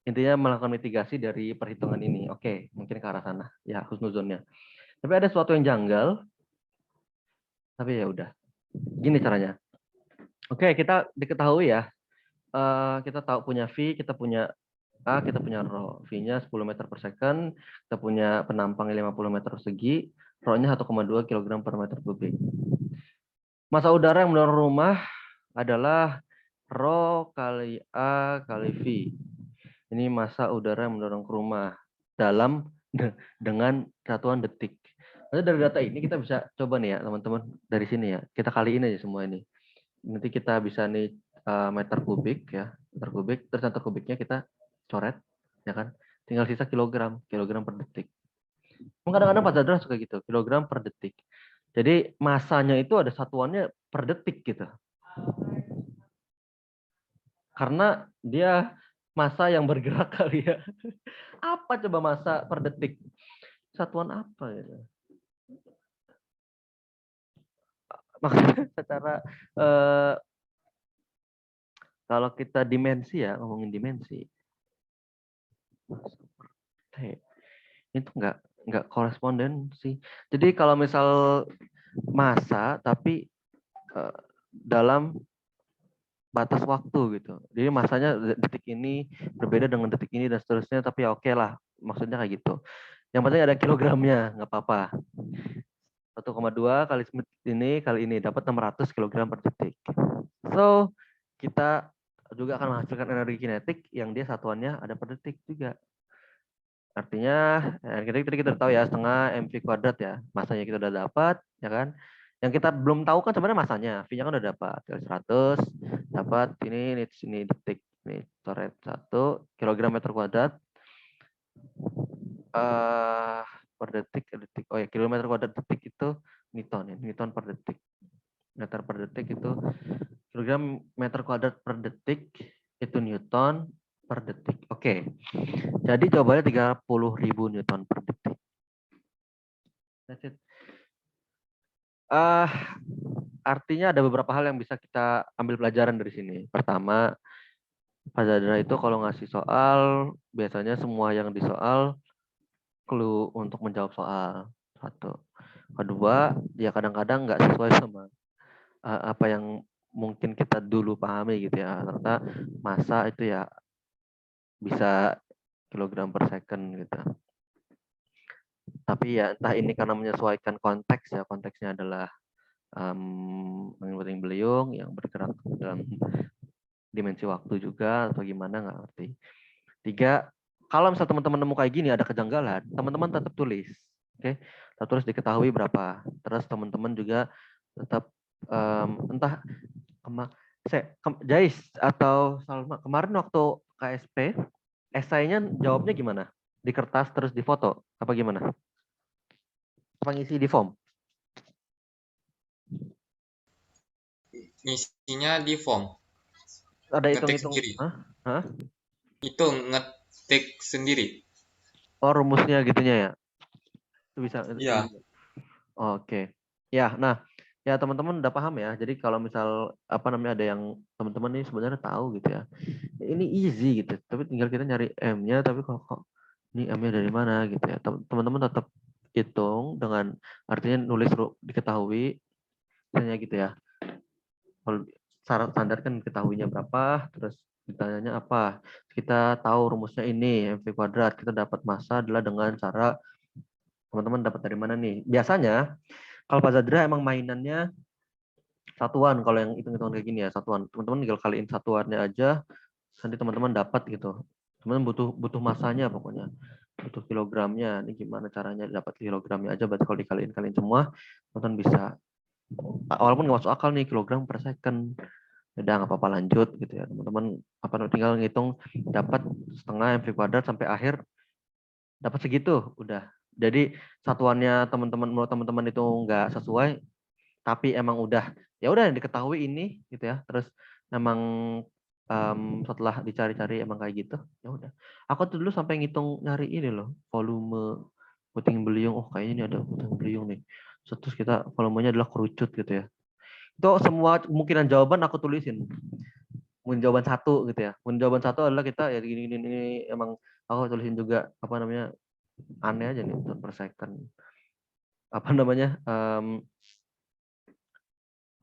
intinya melakukan mitigasi dari perhitungan ini. Oke, mungkin ke arah sana ya husnuzonnya. Tapi ada sesuatu yang janggal, tapi ya udah. Gini caranya. Oke, kita diketahui ya. Kita tahu punya V, kita punya A, kita punya rho. V-nya 10 meter per second, kita punya penampang 50 meter persegi, rho-nya 1,2 kg per meter kubik. Massa udara yang mendorong rumah adalah rho kali A kali V. Ini massa udara yang mendorong ke rumah dalam dengan satuan detik. Nanti dari data ini kita bisa coba nih ya teman-teman dari sini ya. Kita kaliin aja semua ini. Nanti kita bisa nih meter kubik ya, meter kubik. Terus meter kubiknya kita coret, ya kan? Tinggal sisa kilogram, kilogram per detik. Kadang-kadang Pak Zadra suka gitu, kilogram per detik. Jadi masanya itu ada satuannya per detik gitu. Karena dia massa yang bergerak kali ya. Apa coba massa per detik? Satuan apa ya? Maksudnya secara kalau kita dimensi ya, ngomongin dimensi, itu nggak koresponden sih. Jadi kalau misal massa tapi dalam batas waktu gitu. Jadi masanya detik ini berbeda dengan detik ini dan seterusnya, tapi ya oke lah, maksudnya kayak gitu. Yang penting ada kilogramnya, nggak apa-apa. 1,2 kali ini dapat 600 kg per detik. So, kita juga akan menghasilkan energi kinetik yang dia satuannya ada per detik juga. Artinya, tadi kita tahu ya, setengah mv kuadrat ya. Masanya kita udah dapat, ya kan? Yang kita belum tahu kan sebenarnya masanya. V-nya kan udah dapat. 100, dapat ini detik. Ini coret 1 kilogram meter kuadrat. Per detik. Oh ya, kilometer kuadrat detik itu Newton ya. Newton per detik. Meter per detik itu kilogram meter kuadrat per detik itu Newton per detik. Oke. Jadi jawabannya 30.000 Newton per detik. That's it. Artinya ada beberapa hal yang bisa kita ambil pelajaran dari sini. Pertama, Pak Zadra itu kalau ngasih soal, biasanya semua yang di soal clue untuk menjawab soal. Satu. Kedua, ya kadang-kadang nggak sesuai sama apa yang mungkin kita dulu pahami gitu ya. Ternyata massa itu ya bisa kilogram per second gitu. Tapi ya entah ini karena menyesuaikan konteks ya, konteksnya adalah angin puting beliung yang bergerak dalam dimensi waktu juga atau gimana nggak ngerti. 3, kalau misal teman-teman nemu kayak gini ada kejanggalan, teman-teman tetap tulis. Oke, tetap tulis diketahui berapa. Terus teman-teman juga tetap entah Jais atau Salma kemarin waktu KSP esainya jawabnya gimana? Di kertas terus di foto apa gimana? Apa ngisi di form? Isinya di form. Ada Ngetik hitung-hitung. sendiri. Hah? Itu ngetik sendiri. Oh rumusnya gitunya ya? Itu bisa. Iya. Oke. Ya, nah, ya teman-teman udah paham ya. Jadi kalau misal apa namanya ada yang teman-teman nih sebenarnya tahu gitu ya. Ini easy gitu. Tapi tinggal kita nyari M-nya tapi kok ini M-nya dari mana gitu ya. Teman-teman tetap hitung dengan artinya nulis diketahui misalnya gitu ya. Kalau syarat standar kan ketahuinya berapa, terus ditanyanya apa. Kita tahu rumusnya ini, MV kuadrat. Kita dapat massa adalah dengan cara teman-teman dapat dari mana nih. Biasanya kalau Pak Zadra emang mainannya satuan, kalau yang hitung-hitungan kayak gini ya, satuan. Teman-teman tinggal kaliin satuannya aja, nanti teman-teman dapat gitu. Teman-teman butuh masanya pokoknya. Butuh kilogramnya. Ini gimana caranya dapat kilogramnya aja, berarti kalau dikaliin-kaliin semua, teman-teman bisa. Walaupun nggak masuk akal nih, kilogram per second. Udah nggak apa-apa lanjut gitu ya. Teman-teman tinggal ngitung dapat setengah MV kuadrat sampai akhir dapat segitu udah. Jadi satuannya teman-teman menurut teman-teman itu nggak sesuai, tapi emang ya udah diketahui ini gitu ya. Terus emang setelah dicari-cari emang kayak gitu, ya udah. Aku tuh dulu sampai ngitung nyari ini loh, volume puting beliung. Oh kayaknya ini ada puting beliung nih. Terus kita volumenya adalah kerucut gitu ya. Itu semua kemungkinan jawaban aku tulisin. Mungkin jawaban satu gitu ya. Mungkin jawaban satu adalah kita ya gini, gini ini emang aku tulisin juga apa namanya aneh aja nih per second. Apa namanya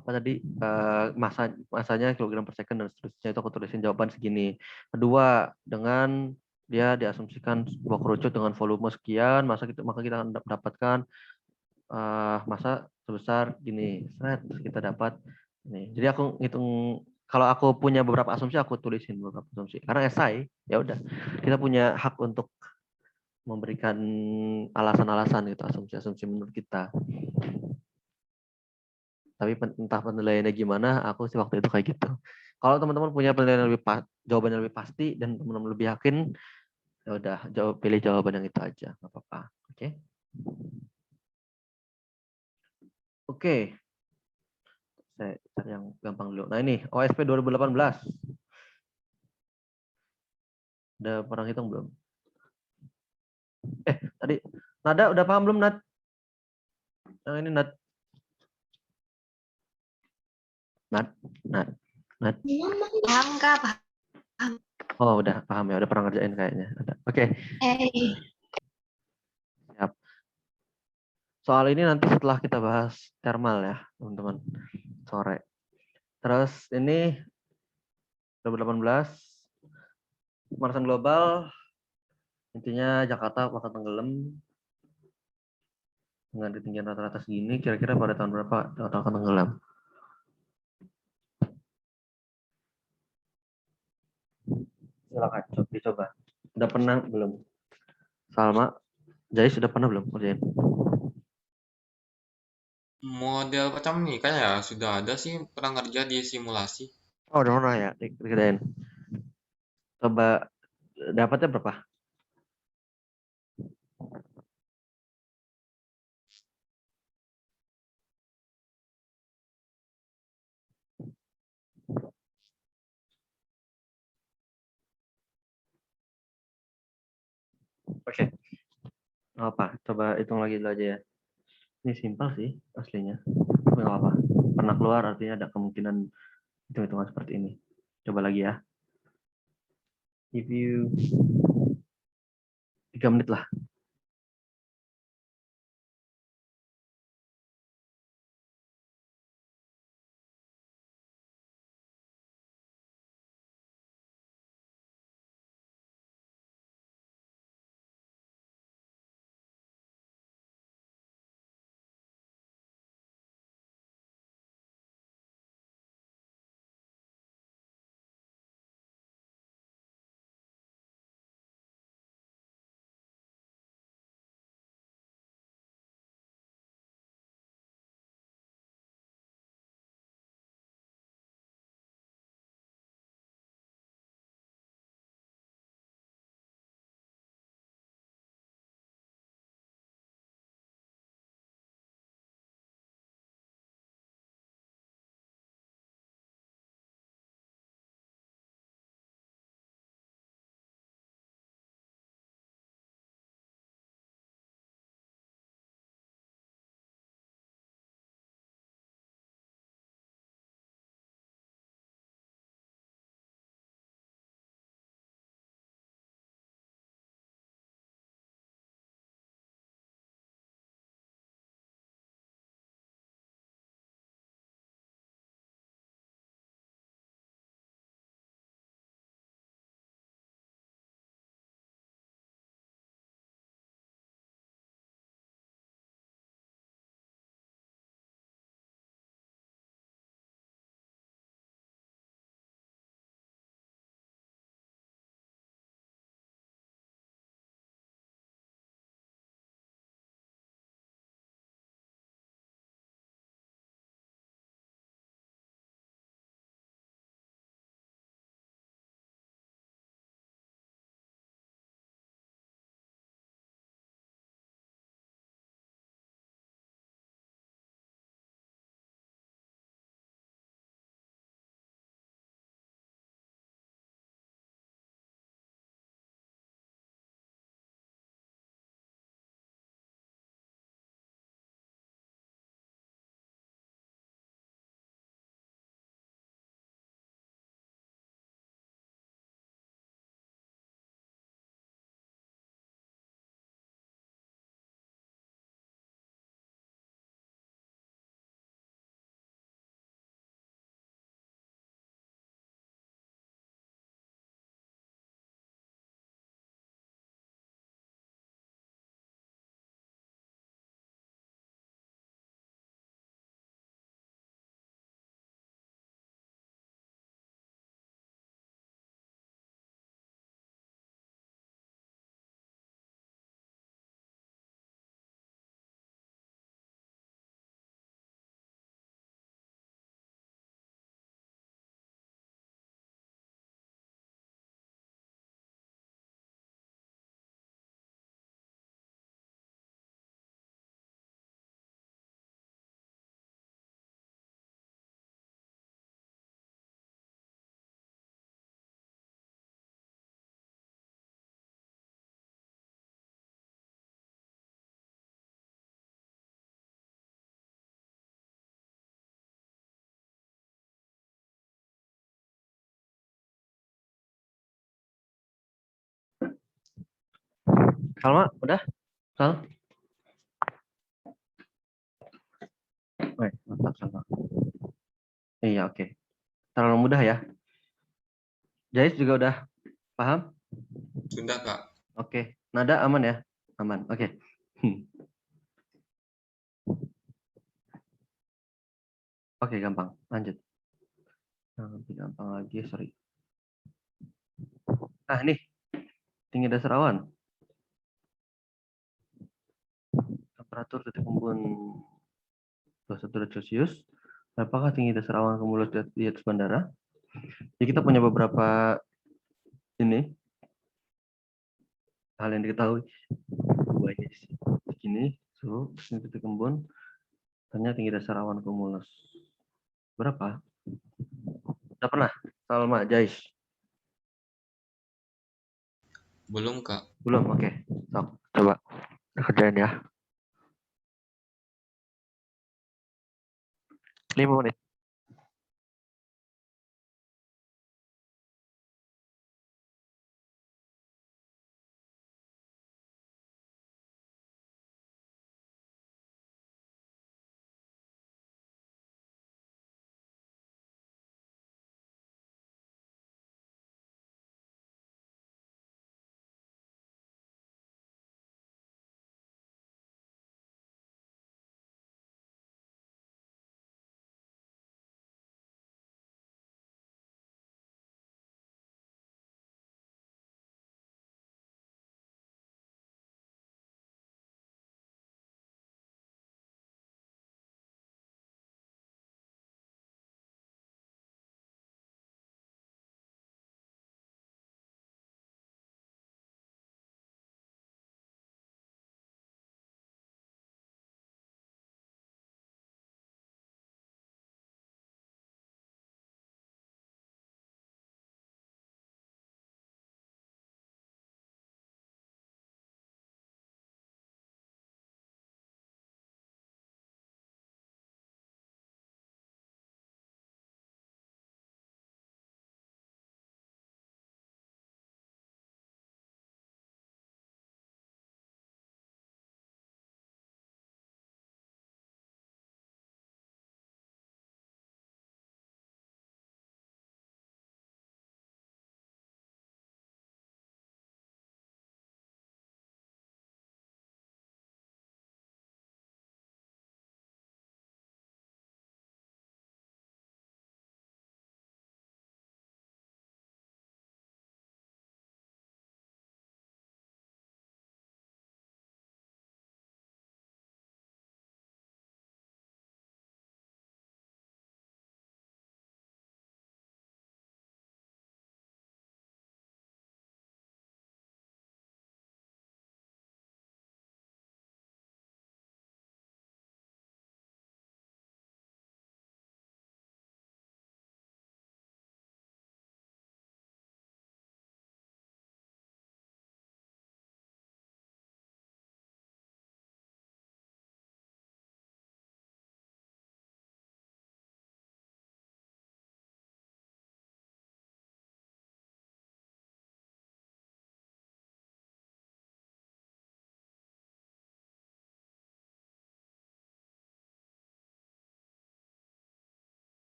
apa tadi masanya kilogram per second dan seterusnya itu aku tulisin jawaban segini. Kedua, dengan dia diasumsikan sebuah kerucut dengan volume sekian, maka kita akan mendapatkan masa sebesar gini. Terus kita dapat ini. Jadi aku ngitung kalau aku punya beberapa asumsi aku tulisin beberapa asumsi. Karena esai ya udah kita punya hak untuk memberikan alasan-alasan gitu asumsi-asumsi menurut kita. Tapi entah penilaiannya gimana, aku sih waktu itu kayak gitu. Kalau teman-teman punya penilaian lebih jawaban yang lebih pasti dan teman-teman lebih yakin, ya udah pilih jawaban yang itu aja, nggak apa-apa. Oke. Oke. Saya cari yang gampang dulu. Nah ini OSP 2018. Udah pernah hitung belum? Tadi Nada udah paham belum Nad? Yang ini Nad. Nad. Nad. Nad. Paham Kak? Oh udah paham ya, udah pernah ngerjain kayaknya. Oke. Siap. Soal ini nanti setelah kita bahas thermal ya, teman-teman. Sore. Terus ini 2018 pemanasan global intinya Jakarta bakal tenggelam dengan ketinggian rata-rata segini. Kira-kira pada tahun berapa Jakarta akan tenggelam? Silakan dicoba. Udah pernah belum? Salma, Jais sudah pernah belum kerjain? Model macam ini kan ya sudah ada sih pernah kerja di simulasi. Oh udah pernah ya dikerjain. Coba dapatnya berapa? Oke. Apa? Coba hitung lagi dulu aja ya. Ini simpel sih aslinya. Tapi nggak apa. Pernah keluar artinya ada kemungkinan hitung-hitungan seperti ini. Coba lagi ya. Review 3 menit lah. Salma, udah? Sal? Mantap Salma. Iya, oke. Terlalu mudah ya. Jais juga udah paham? Sudah, Kak. Oke. Nada aman ya? Aman. Oke. Oke, gampang. Lanjut. Lebih gampang lagi, sorry. Ah, nih. Tinggi dasar awan. Temperatur titik kumpul 21 derajat Celcius. Apakah tinggi dasar awan cumulus di atas bandara? Jadi kita punya beberapa ini hal yang diketahui. Buahnya di sini, suhu, sini titik embun, ternyata tinggi dasar awan cumulus. Berapa? Udah pernah? Salma, Jais? Belum, Kak. Belum? Oke. Sok, coba kerjain ya. 5 menit.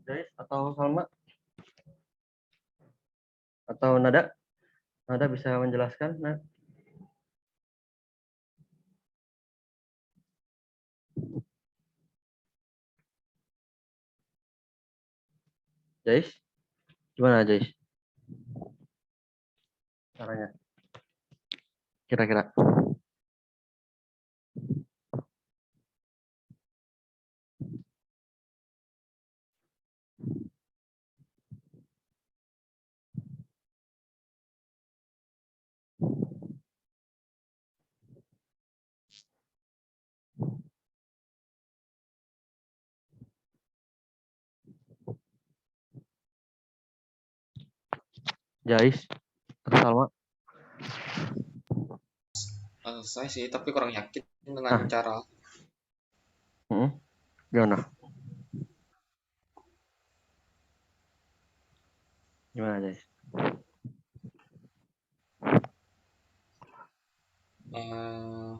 Jais atau Salma atau Nada? Nada bisa menjelaskan? Nah, Jais, gimana Jais? Caranya, kira-kira. Jais atau Salma? Saya sih, tapi kurang yakin dengan Ah, cara. gimana? Gimana Jais? eh,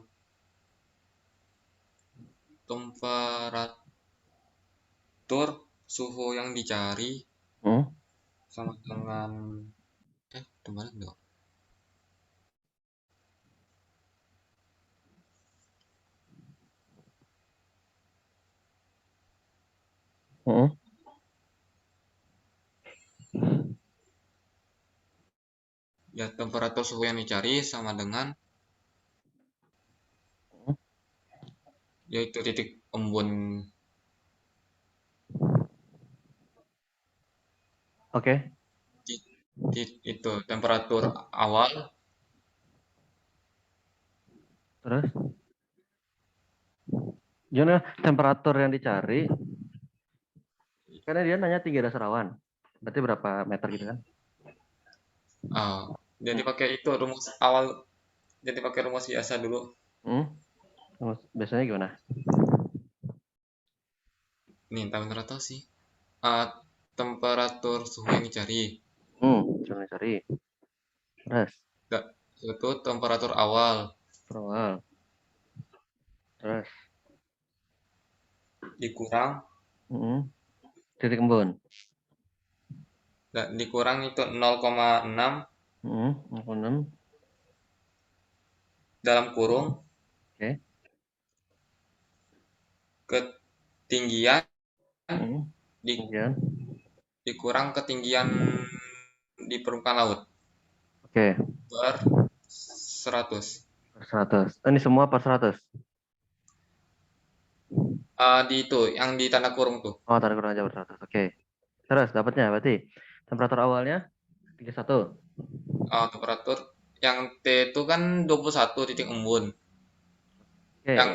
Temperatur suhu yang dicari Hmm? sama dengan kemarin enggak? Hmm? Ya, temperatur suhu yang dicari sama dengan yaitu titik embun Oke, itu temperatur awal. terus gimana temperatur yang dicari? Karena dia nanya 3 dasar awan. Berarti berapa meter gitu kan? ah, jadi Hmm. pakai itu rumus awal, jadi pakai rumus biasa dulu. Hmm? Biasanya gimana? Nih, bentar tahu sih. Ah, temperatur suhu yang dicari. Jangan cari. Terus, Itu temperatur awal awal. Terus, dikurang hmm, titik embun. dikurang itu 0,6 6. dalam kurung Oke. ketinggian di- Kemudian, dikurang ketinggian di permukaan laut oke. per 100. Per 100. Ini semua per 100. Di itu yang di tanda kurung tuh. Oh, tarik kurang aja per 100. Oke. Terus dapatnya berarti temperatur awalnya 31. Temperatur yang T itu kan 21 titik embun. Oke. Yang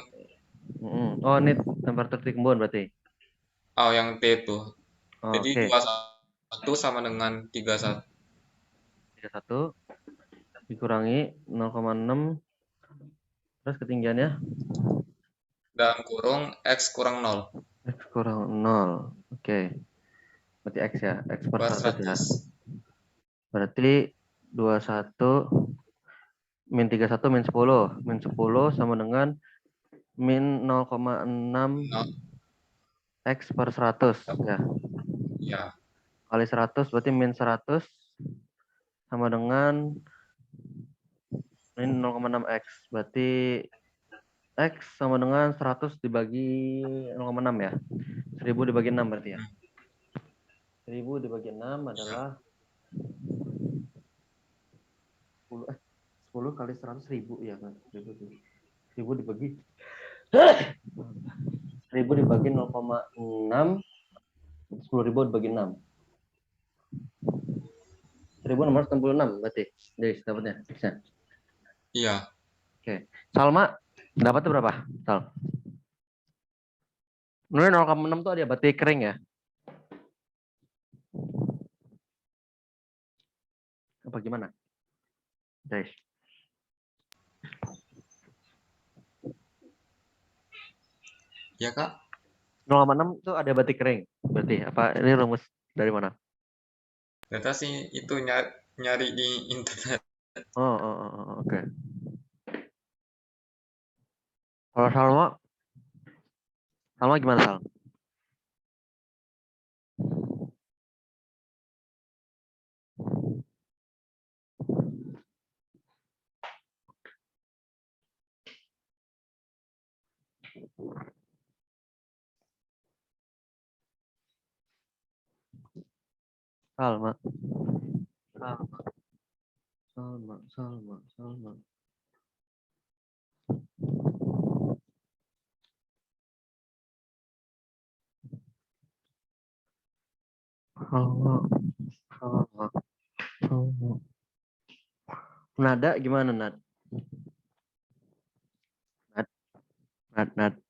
Oh, ini temperatur titik embun berarti. yang T itu. Oh, Jadi oke. 21 sama dengan 31 31 dikurangi 0,6. Terus ketinggiannya dalam kurung X kurang 0 X kurang 0. Oke. Berarti X ya. X per per 100 ya. 100. Berarti 21 min 31 min 10. Min 10 sama dengan min 0,6 Nah, X per 100 ya. ya, Kali 100 berarti min 100 sama dengan min 0,6 X. Berarti X sama dengan 100 dibagi 0,6 ya. 1000 dibagi 6 berarti ya. 1000 dibagi 6 ya. adalah 10 kali 100 1000 ya kan. 1000 dibagi 1000 dibagi 0,6 10.000 dibagi 6 1666 berarti. Jadi dapatnya X-nya. Iya. Oke. Salma dapatnya berapa? Sal. Menurut 0,6 tuh ada berarti kering ya? Apa gimana? Guys. 0,6 tuh ada berarti kering. Berarti apa ini rumus dari mana? Data sih itu nyari di internet. Oke. Kalau Salma, Salma gimana Sal? Salma. Salma. Salma. Nada gimana, Nad? Nad. Nada.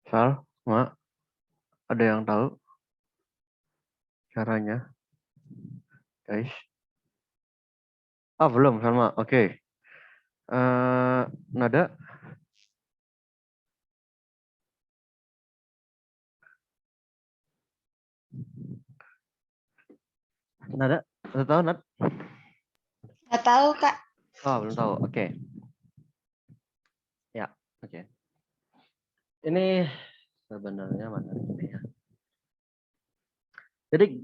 Salma, ada yang tahu caranya, guys? Belum, Salma. Oke. Nada. Nada, udah tahu, Nad? Nggak tahu, Kak. Belum tahu. Oke. Ya, oke. Ini sebenarnya mana ini ya? Jadi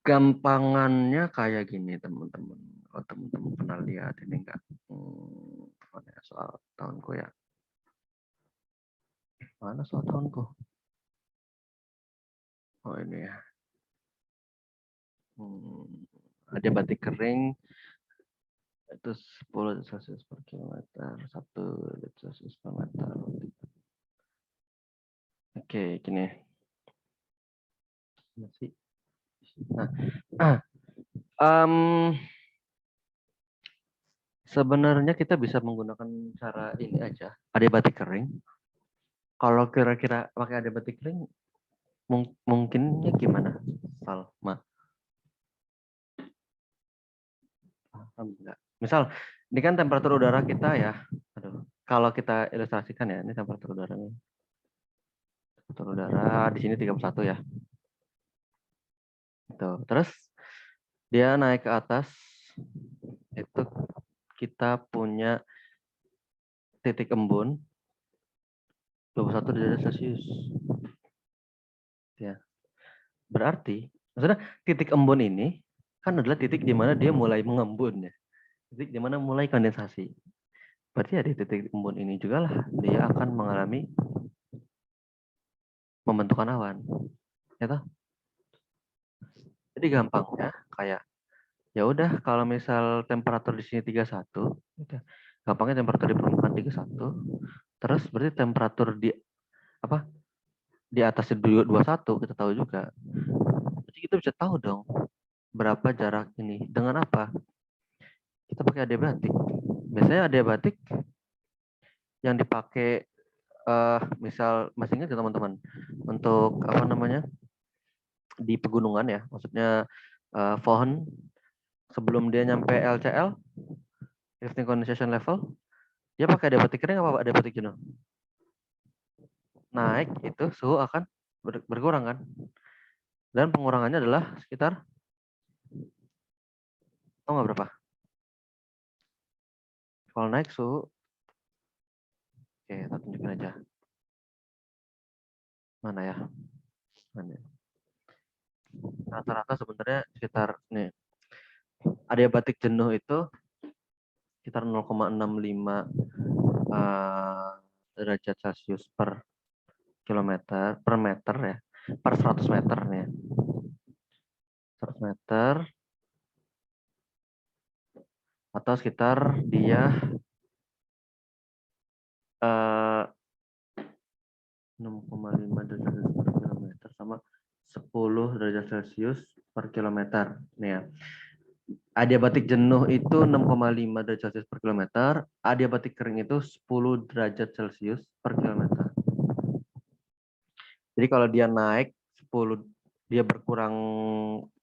gampangannya kayak gini, teman-teman. Kalau teman-teman pernah lihat ini enggak? Mana ya soal tahunku ya? Mana soal tahunku? Oh ini ya. Ada batik kering itu 10 Celsius per kilometer, 1 Celsius per meter. Oke, gini. Masih. Nah, sebenarnya kita bisa menggunakan cara ini aja. Adiabatik kering. Kalau kira-kira pakai adiabatik kering, mungkinnya gimana? Salma. Paham nggak? Misal, ini kan temperatur udara kita ya. Aduh, kalau kita ilustrasikan ya, ini temperatur udaranya. Temperatur udara di sini 31 ya. Tuh. Terus dia naik ke atas, itu kita punya titik embun 21 derajat Celcius. Ya. Berarti, maksudnya titik embun ini kan adalah titik di mana dia mulai mengembun ya. Titik di mana mulai kondensasi. Berarti ya di titik embun ini juga lah dia akan mengalami pembentukan awan. Ya toh? Jadi gampangnya kayak ya udah kalau misal temperatur di sini 31, gitu. Gampangnya temperatur di permukaan 31, terus berarti temperatur di apa? Di atas 21 kita tahu juga. Jadi kita bisa tahu dong berapa jarak ini dengan apa? Kita pakai adiabatik. Biasanya adiabatik yang dipakai misal masih ingat ya teman-teman untuk apa namanya di pegunungan ya, maksudnya pohon sebelum dia nyampe LCL, lifting condensation level, dia pakai adiabatik kering apa adiabatik jenuh? Naik itu suhu akan berkurang kan, dan pengurangannya adalah sekitar tahu nggak berapa? Kalau naik suhu, oke kita tunjukin aja mana ya, mana? Rata-rata sebenarnya sekitar nih adiabatik jenuh itu sekitar 0,65 derajat Celcius per kilometer per meter ya, per 100 meter nih. 100 meter atau sekitar dia 6,5 derajat Celcius per kilometer sama 10 derajat Celcius per kilometer nih ya. Adiabatik jenuh itu 6,5 derajat Celcius per kilometer, adiabatik kering itu 10 derajat Celcius per kilometer. Jadi kalau dia naik 10, dia berkurang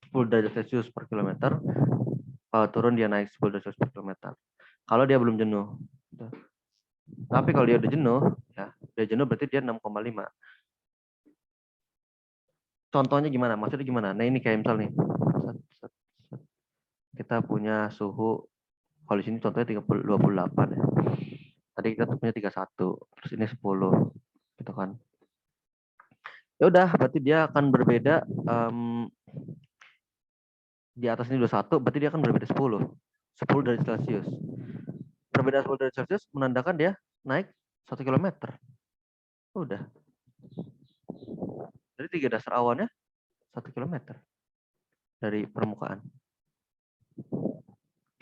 10 derajat Celcius per kilometer, kalau turun dia naik 10 derajat Celcius per kilometer. Kalau dia belum jenuh. Tapi kalau dia udah jenuh, ya, dia jenuh berarti dia 6,5. contohnya gimana? Maksudnya gimana? Nah ini kayak misal nih, kita punya suhu, kalau di sini contohnya 28 ya. Tadi kita tuh punya 31, terus ini 10, gitu kan. Ya udah, berarti dia akan berbeda, di atas ini 21, berarti dia akan berbeda 10 derajat Celcius. Perbedaan 10 derajat Celcius menandakan dia naik 1 kilometer. Udah. Jadi 3 dasar awannya 1 kilometer dari permukaan.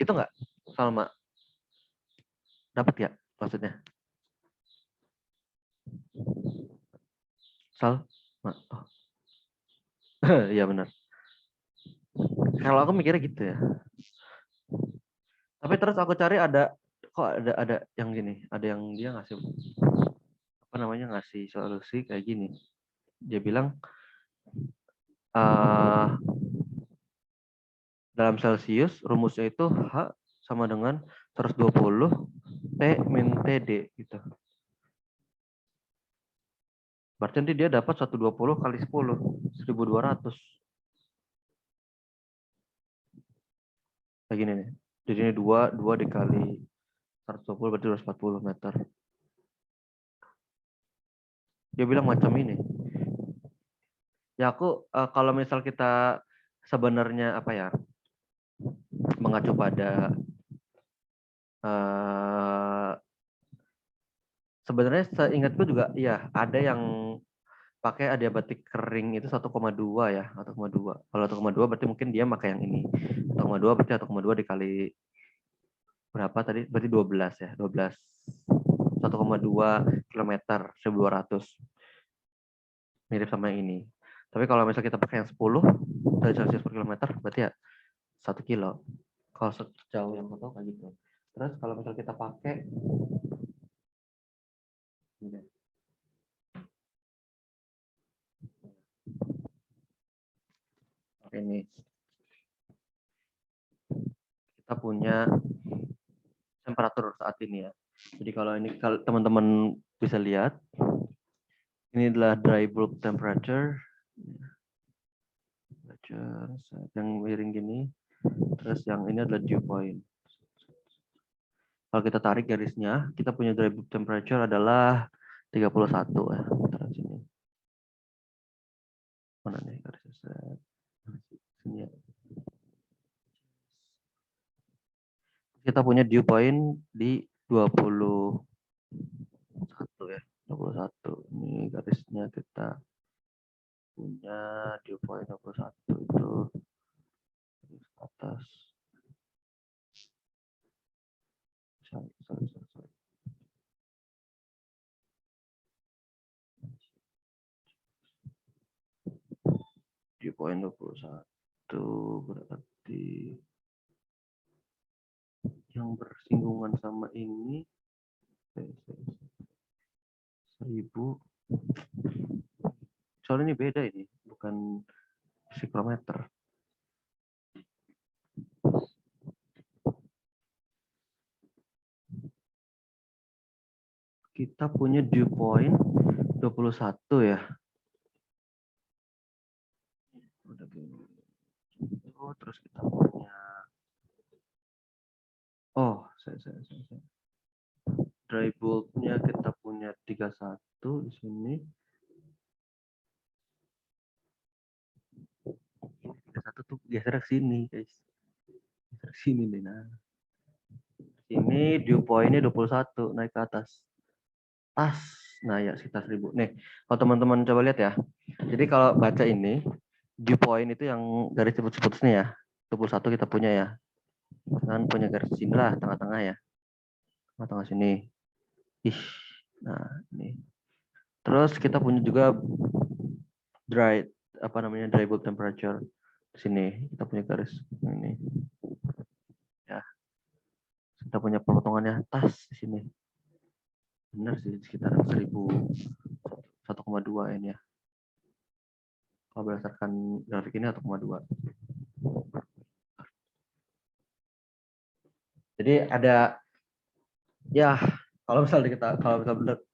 Itu enggak, Salma? Dapat ya maksudnya? Sal? Oh. Iya benar. Kalau aku mikirnya gitu ya. Tapi terus aku cari kok ada yang gini, ada yang dia ngasih apa namanya, ngasih solusi kayak gini. Dia bilang dalam Celcius rumusnya itu H sama dengan 120 T min TD gitu. Berarti nanti dia dapat 120 kali 10, 1200. Kayak gini nih. Jadi ini 2 dikali 120 berarti 240 meter. Dia bilang macam ini. Ya aku kalau misal kita sebenarnya apa ya, mengacu pada sebenarnya seingatku juga ya ada yang pakai adiabatik kering itu 1,2 ya, 1,2. Kalau 1,2 berarti mungkin dia pakai yang ini. 1,2 berarti 1,2 dikali berapa tadi? Berarti 12 ya, 12. 1,2 kilometer 1200. Mirip sama yang ini. Tapi kalau misalnya kita pakai yang 10 derajat Celcius per kilometer berarti ya 1 kilo. Kalau sejauh yang aku tahu kayak gitu. Terus kalau misalnya kita pakai ini, kita punya temperatur saat ini ya. Jadi kalau ini kalau teman-teman bisa lihat, ini adalah dry bulb temperature yang miring gini. Terus yang ini adalah dew point. Kalau kita tarik garisnya, kita punya dry bulb temperature adalah 31 ya. Sini. Mana nih garisnya? Sini ya. Kita punya dew point di 21 ya. 21. Ini garisnya kita punya dew point 21 itu di atas. Sorry. Dew point 21 berarti yang bersinggungan sama ini 1000. Soalnya ini beda ini, bukan mikrometer. Kita punya dew point 21 ya. Oh, terus kita punya saya. Dry bulb-nya kita punya 31 di sini. 31 tuh geser ke sini, guys. Geser ke sini nih, nah. Ini dew point-nya 21 naik ke atas. Nah ya sekitar 1000. Nih, kalau teman-teman coba lihat ya. Jadi kalau baca ini, dew point itu yang garis putus-putus nih ya. 21 kita punya ya. Kan punya garis sini lah, tengah-tengah ya. Tengah-tengah sini. Nah, ini. Terus kita punya juga dry bulb temperature di sini. Kita punya garis ini. Ya. Kita punya pemotongannya di sini. Benar sih sekitar 1,2 ini ya. Kalau berdasarkan grafik ini 1,2. Jadi ada ya kalau misalnya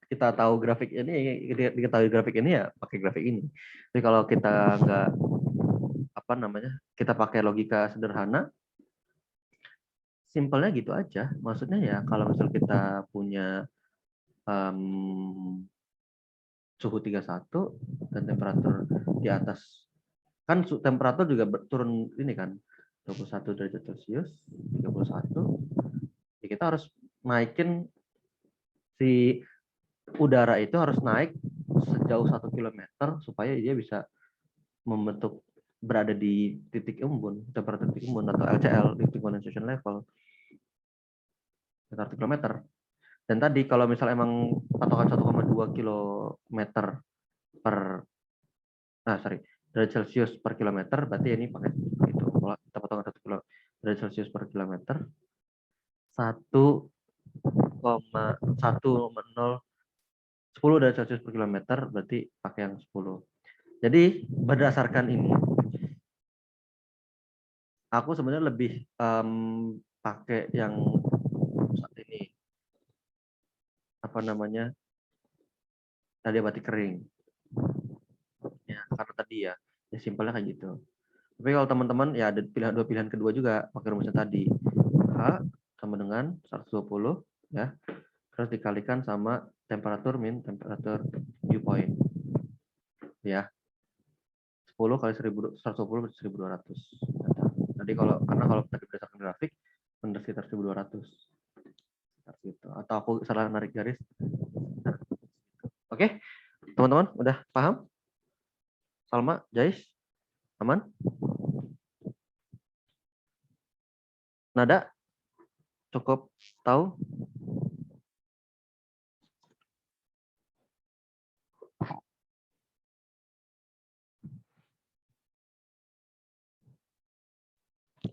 kita tahu grafik ini, diketahui grafik ini ya pakai grafik ini. Tapi kalau kita nggak apa namanya, kita pakai logika sederhana, simpelnya gitu aja. Maksudnya ya kalau misal kita punya suhu 31 dan temperatur di atas, kan temperatur juga turun ini kan, 21 derajat Celcius, 31, ya kita harus naikin si udara itu harus naik sejauh 1 kilometer supaya dia bisa membentuk berada di titik embun, temperatur titik embun atau LCL, liquid condensation level, 1 kilometer. Dan tadi kalau misal emang patokan 1,2 kilometer per derajat Celcius per kilometer, berarti ini pakai itu. Kalau kita patokan 1 derajat Celcius per kilometer, 10 derajat Celcius per kilometer, berarti pakai yang 10. Jadi berdasarkan ini, aku sebenarnya lebih pakai yang saat ini, apa namanya, adiabatik kering. Ya, karena tadi ya simpelnya kayak gitu. Tapi kalau teman-teman ya ada dua pilihan kedua juga pakai rumusnya tadi. H sama dengan 120 ya. Terus dikalikan sama temperatur min temperatur dew point. Ya. 10 kali 120 berarti 1200. Tadi karena kalau tadi berdasarkan grafik benar sekitar 1200. Gitu. Atau aku salah narik garis. Oke. Teman-teman udah paham? Salma, Jais, aman? Nada cukup tahu?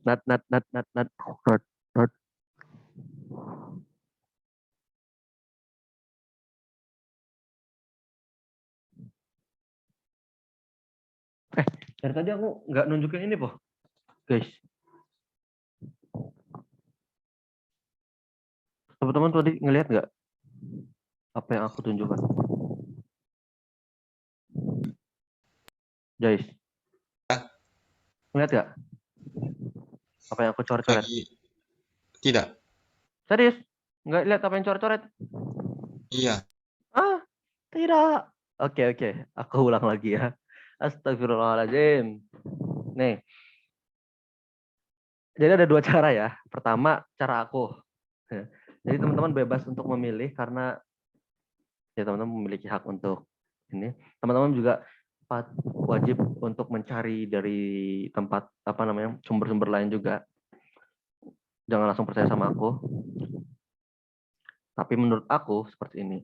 Nat. Dari tadi aku nggak nunjukin ini, po, guys. Teman-teman tadi ngelihat nggak apa yang aku tunjukkan? Guys, ngelihat nggak apa yang aku coret-coret? Tidak. Serius? Nggak lihat apa yang coret-coret? Iya. Ah, tidak. Oke. Aku ulang lagi ya. Astagfirullahaladzim. Nih. Jadi ada dua cara ya. Pertama, cara aku. Jadi teman-teman bebas untuk memilih karena ya teman-teman memiliki hak untuk ini. Teman-teman juga wajib untuk mencari dari tempat apa namanya sumber-sumber lain juga. Jangan langsung percaya sama aku. Tapi menurut aku seperti ini.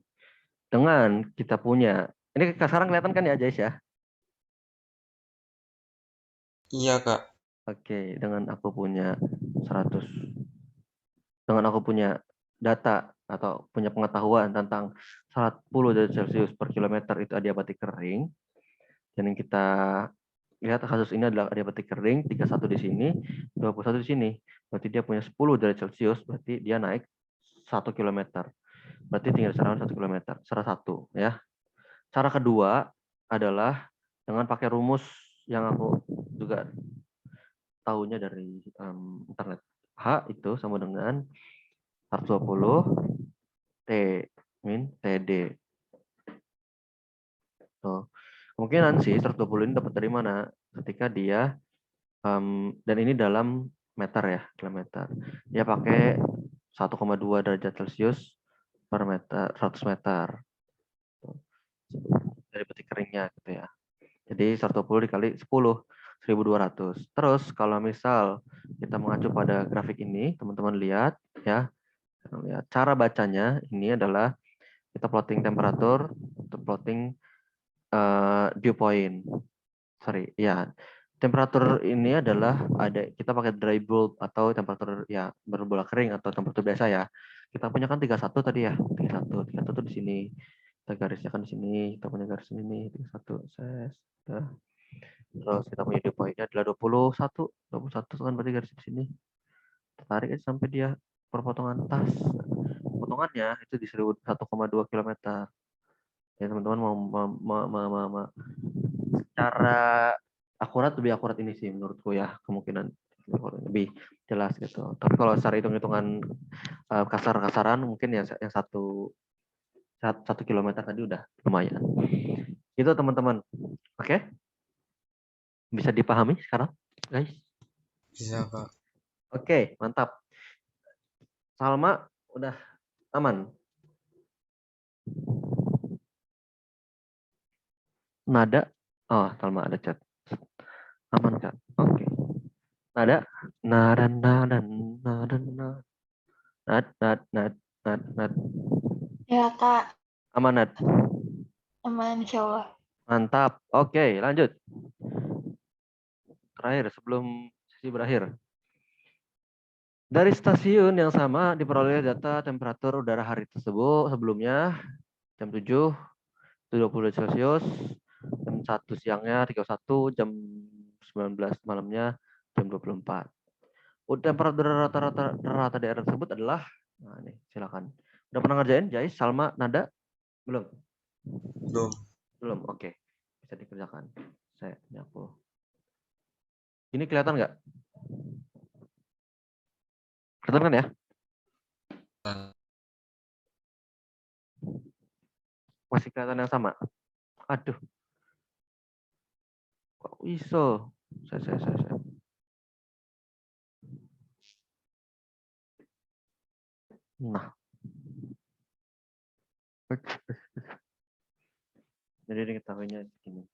Dengan kita punya, ini sekarang kelihatan kan ya Jais ya? Iya, Kak. Oke, dengan aku punya 100, dengan aku punya data atau punya pengetahuan tentang 10 derajat Celcius per kilometer itu adiabatik kering, dan yang kita lihat kasus ini adalah adiabatik kering, 31 di sini, 21 di sini, berarti dia punya 10 derajat Celcius, berarti dia naik 1 kilometer, berarti tinggal sekarang 1 kilometer, salah satu ya. Cara kedua adalah dengan pakai rumus yang aku juga tahunya dari internet. H itu sama dengan 120 T min TD. Tuh. Kemungkinan sih 120 ini dapat dari mana? Ketika dia dan ini dalam meter ya, kilometer. Dia pakai 1,2 derajat Celcius per meter, 100 meter. Dari peti keringnya gitu ya. Jadi 120 dikali 10, 1200. Terus kalau misal kita mengacu pada grafik ini, teman-teman lihat ya. Cara bacanya ini adalah kita plotting temperatur, plotting dew point. Sorry, ya. Temperatur ini adalah kita pakai dry bulb atau temperatur ya berbola kering atau temperatur biasa ya. Kita punya kan 31 tadi ya. 31 di sini. Kita garisnya kan di sini, kita punya garis ini 31 ses. Terus kita punya dew point-nya adalah 21 kan berarti garis di sini. Tarik sampai dia perpotongan tas. Potongannya itu di 1,2 km. Ya teman-teman mau secara lebih akurat ini sih menurutku ya, kemungkinan lebih jelas gitu. Tapi kalau secara hitung-hitungan kasar-kasaran mungkin yang 1 kilometer tadi udah lumayan. Itu teman-teman. Oke? Bisa dipahami sekarang, guys? Bisa, Kak. Oke, mantap. Salma udah aman. Nada, oh Salma ada chat. Aman kan? Oke. Nada, nada, nada, nada, nada, nad, nad, nad, nad, nad. Ya, Kak. Aman, Nad. Aman, insya Allah. Mantap. Oke, lanjut. Terakhir sebelum sesi berakhir. Dari stasiun yang sama diperoleh data temperatur udara hari tersebut sebelumnya jam 7 itu 20 Celcius, jam 1 siangnya 31, jam 19 malamnya jam 24. Temperatur rata daerah tersebut adalah, nah ini silakan. Udah pernah ngerjain, Jais, Salma, Nada? Belum? Belum. Belum, oke. Bisa dikerjakan. Saya nyapu. Ini kelihatan nggak? Kelihatan kan ya? Masih kelihatan yang sama? Aduh, kok iso? Saya. Nah, jadi diketahuinya begini.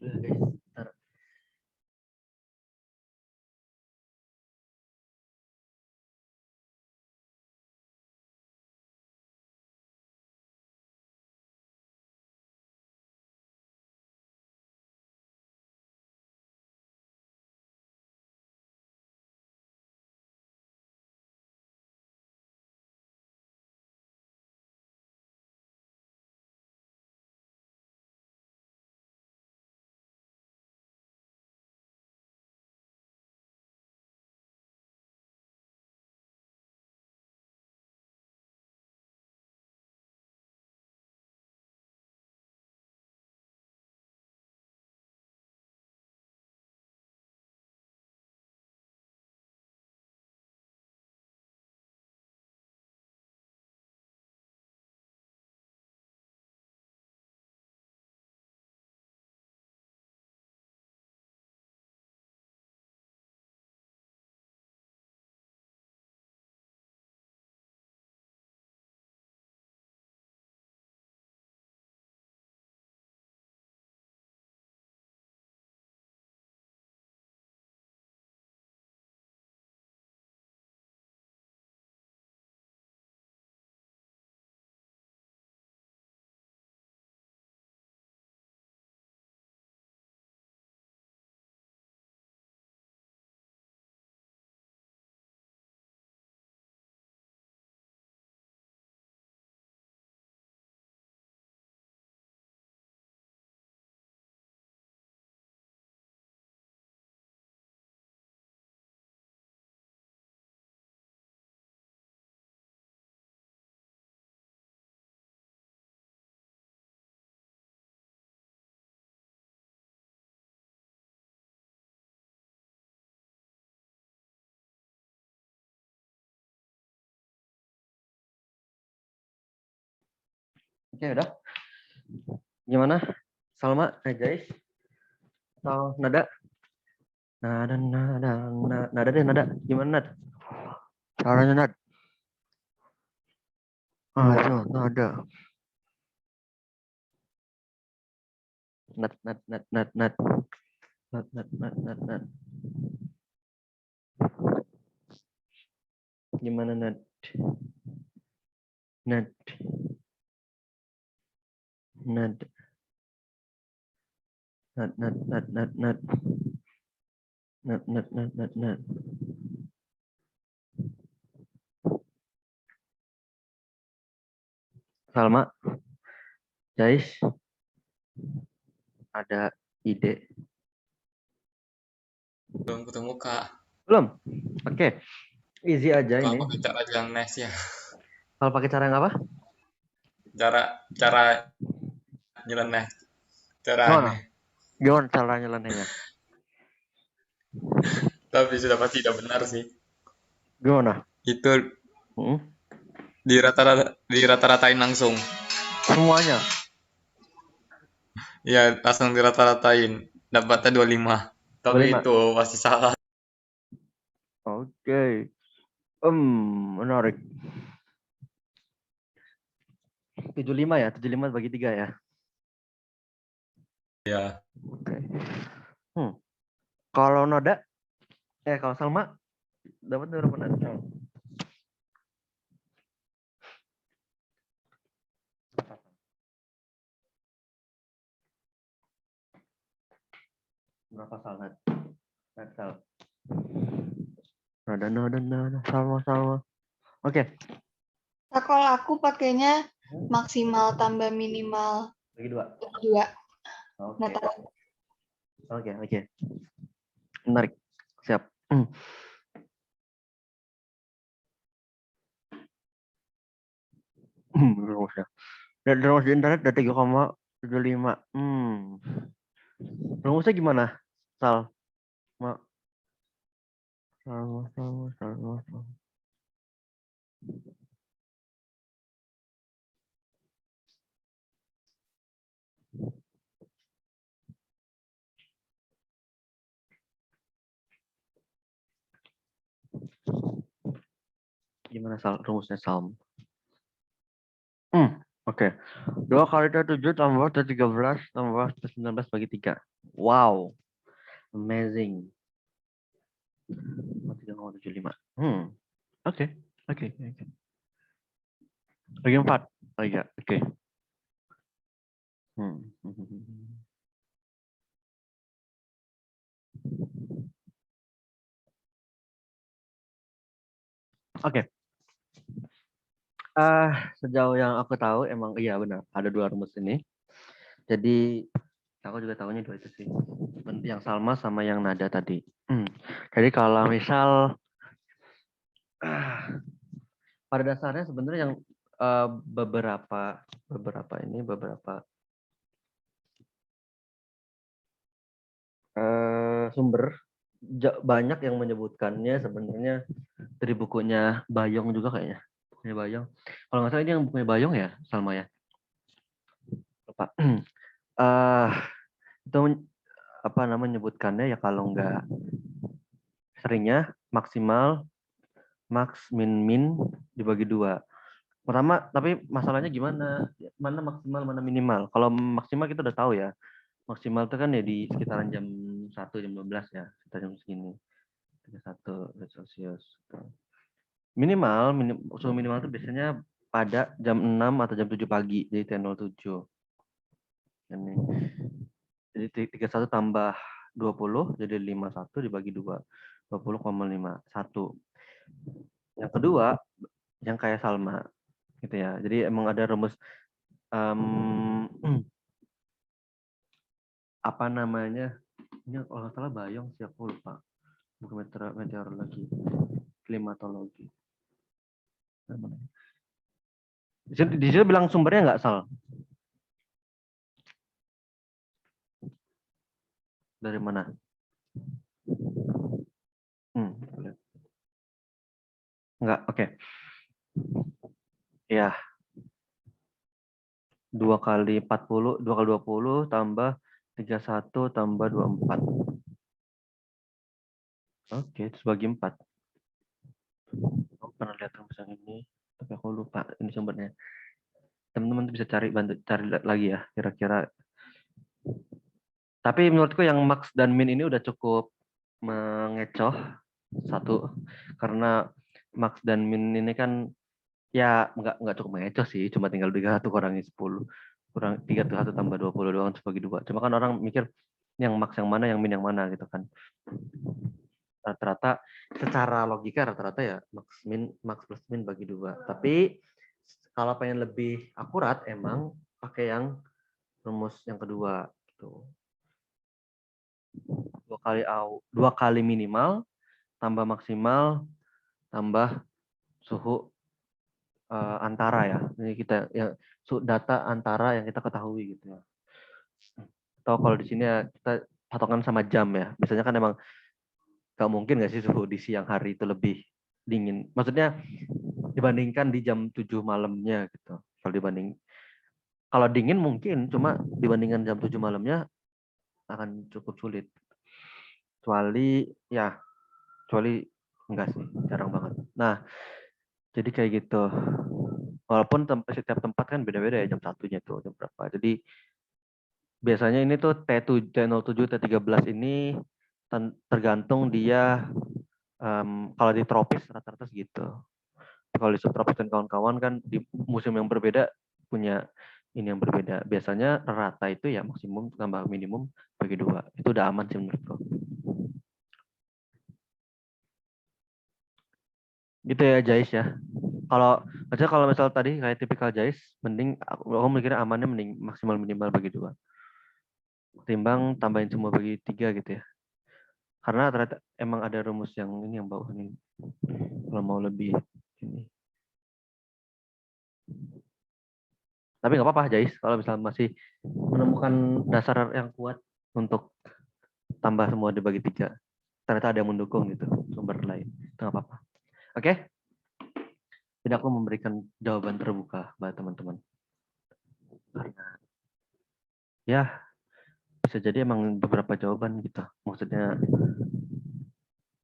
Udah, guys. Ntar. Oke, udah. Gimana? Salma, guys. Atau nada? Nada deh, nada. Gimana, Nad? Caranya, Nad? Ayo, nada. Nad. Nad. Gimana, Nad? Nad. Salma, guys, ada ide? Belum ketemu Kak. Belum? Oke. Easy aja Kalau ini. pakai cara jalan nes ya. Kalau pakai cara yang apa? Cara nyeleneh. Cara Gimana? aneh. Gimana cara nyelenehnya? Tapi sudah pasti tidak benar sih. Gimana? Itu Hmm? dirata-ratain langsung. Semuanya. Ya, langsung dirata-ratain. Dapatnya 25. Tapi 25. itu pasti salah. Oke. Menarik. 75 ya? 75 bagi 3 ya? Ya, Oke. Kalau nada, kalau Salma, dapat berapa nada? Berapa Salma? Sal. Nada, Salma. Oke. Nah, kalau aku pakainya maksimal tambah minimal Bagi 2. 2. Oke. Oke. Menarik. Siap. Rumus ya. Dan rumus di internet ada 3,75. Rumusnya gimana? Salma. Gimana rumusnya Salm? Oke. 2 kali 7 tambah 13 tambah 19 bagi 3. Wow, amazing. 3,75. Oke, oke. Bagi 4. Oh iya, oke. Oke. Sejauh yang aku tahu emang iya benar ada 2 rumus ini. Jadi aku juga tahunya 2 itu sih. Yang Salma sama yang nada tadi. Jadi kalau misal pada dasarnya sebenarnya yang beberapa sumber banyak yang menyebutkannya sebenarnya dari bukunya Bayong juga kayaknya. Bukunya Bayong. Kalau nggak salah ini yang bukunya Bayong ya, Salma ya. Lupa. Itu apa namanya menyebutkannya ya kalau nggak seringnya maksimal max min dibagi 2. Pertama, tapi masalahnya gimana? Mana maksimal, mana minimal? Kalau maksimal kita udah tahu ya. Maksimal itu kan ya di sekitaran jam 1, jam 12 ya. Sekitar jam segini. 31 Celcius. Minimal, suhu minimal itu biasanya pada jam 6 atau jam 7 pagi. Jadi T07. Ini. Jadi 31 tambah 20 jadi 51 dibagi 2. 20,51. Yang kedua, yang kayak Salma gitu ya. Jadi emang ada rumus apa namanya? Ini kalau nggak salah Bayong sih aku lupa. Bukan meteorologi, klimatologi. Di situ bilang sumbernya nggak Sal? Dari mana? Enggak, oke. Ya, 2 kali 40, 2 kali 20 tambah 31 tambah 24. Oke, terus bagi 4. Aku pernah lihat rumus ini, tapi aku lupa ini sumbernya. Teman-teman bisa cari lagi ya, kira-kira. Tapi menurutku yang max dan min ini udah cukup mengecoh satu, karena max dan min ini kan ya nggak cukup mengecoh sih, cuma tinggal 31 kurangi 10, kurang 31 tambah 20 doang bagi 2. Cuma kan orang mikir yang max yang mana, yang min yang mana gitu kan. Rata-rata secara logika rata-rata ya max plus min bagi 2. Tapi kalau pengen lebih akurat emang pakai yang rumus yang kedua gitu. 2 kali minimal tambah maksimal tambah suhu antara ya. Ini kita ya data antara yang kita ketahui gitu ya. Atau kalau di sini ya kita patokan sama jam ya. Biasanya kan emang gak mungkin nggak sih suhu di siang hari itu lebih dingin. Maksudnya dibandingkan di jam 7 malamnya gitu. Kalau dingin mungkin, cuma dibandingkan jam 7 malamnya akan cukup sulit. Kecuali enggak sih, jarang banget. Nah, jadi kayak gitu. Walaupun setiap tempat kan beda-beda ya jam satunya tuh, jam berapa. Jadi biasanya ini tuh T07, T13 ini tergantung dia kalau di tropis rata-rata segitu. Kalau di subtropis dan kawan-kawan kan di musim yang berbeda punya ini yang berbeda. Biasanya rata itu ya maksimum tambah minimum bagi 2. Itu udah aman sih menurutku. Gitu ya Jais ya. Kalau misal tadi kayak tipikal Jais, mending aku mikirnya amannya mending maksimal minimal bagi 2. Ketimbang tambahin semua bagi 3 gitu ya. Karena ternyata emang ada rumus yang ini yang bawah ini. Kalau mau lebih ini. Tapi nggak apa-apa Jais, kalau misalnya masih menemukan dasar yang kuat untuk tambah semua dibagi 3. Ternyata ada yang mendukung gitu, sumber lain. Itu nggak apa-apa. Oke? Jadi aku memberikan jawaban terbuka buat teman-teman. Karena ya bisa jadi emang beberapa jawaban gitu. Maksudnya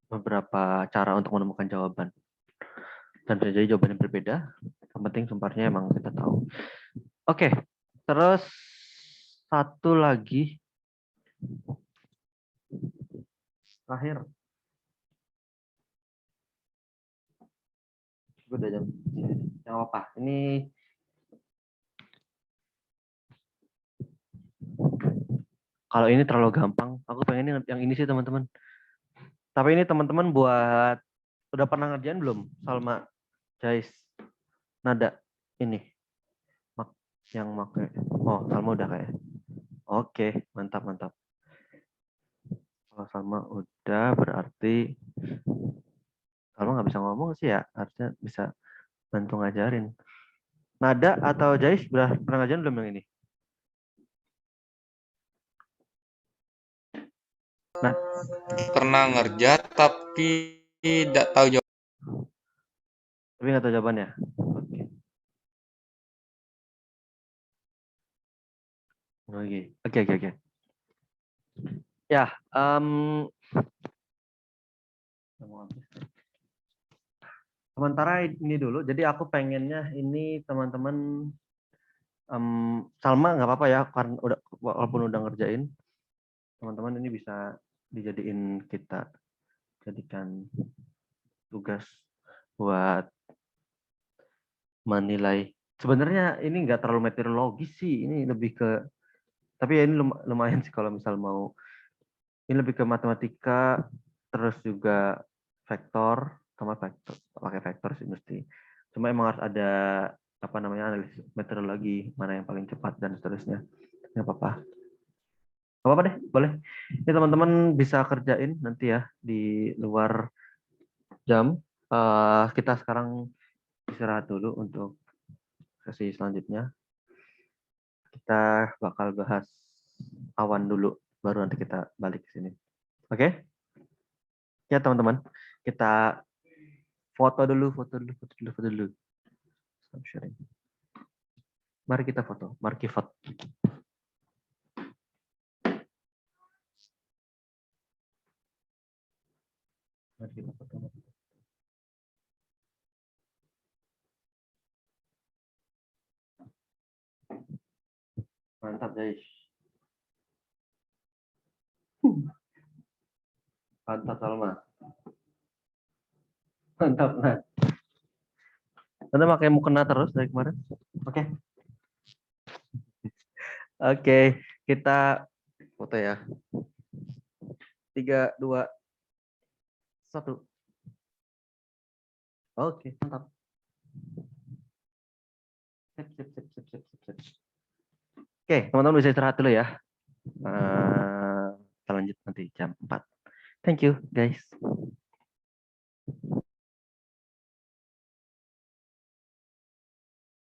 beberapa cara untuk menemukan jawaban. Dan bisa jadi jawaban yang berbeda. Yang penting sumbernya emang kita tahu. Oke, terus satu lagi Terakhir. Udah jam. Yang apa? Ini kalau ini terlalu gampang. Aku pengen yang ini sih teman-teman. Tapi ini teman-teman udah pernah ngerjain belum? Salma, Jais, Nada ini yang pakai. Oh, Salma udah kayak. Oke, mantap. Kalau Salma udah berarti Salma nggak bisa ngomong sih ya. Harusnya bisa bantu ngajarin. Nada atau Jais udah pernah ngajarin belum yang ini? Nah, Pernah ngerja tapi tidak tahu jawab. tapi nggak tahu jawabannya. Oke. Oke. Ya, sementara ini dulu. Jadi aku pengennya ini teman-teman Salma nggak apa-apa ya, karena walaupun udah ngerjain, teman-teman ini bisa dijadiin kita jadikan tugas buat menilai. Sebenarnya ini nggak terlalu meteorologis sih, ini lebih ke, tapi ya ini lumayan sih kalau misal mau. Ini lebih ke matematika, terus juga vektor, sama vektor, pakai vektor sih mesti. Cuma emang harus ada apa namanya analisis meteorologi, mana yang paling cepat dan seterusnya. Nggak apa-apa. Nggak apa-apa deh, boleh. Ini teman-teman bisa kerjain nanti ya di luar jam. Kita sekarang istirahat dulu untuk sesi selanjutnya. Kita bakal bahas awan dulu, baru nanti kita balik ke sini. Oke? Ya teman-teman, kita foto dulu. Stop sharing. Mari kita foto, mari kita foto. Mari kita foto. Mantap guys. Mantap Salma. Mantap nah. Anda pakai mukena terus dari kemarin. Oke. Oke, kita foto ya. 3, 2, 1. Oke, mantap. Sip. Oke, teman-teman bisa istirahat dulu ya. Kita lanjut nanti jam 4. Thank you, guys.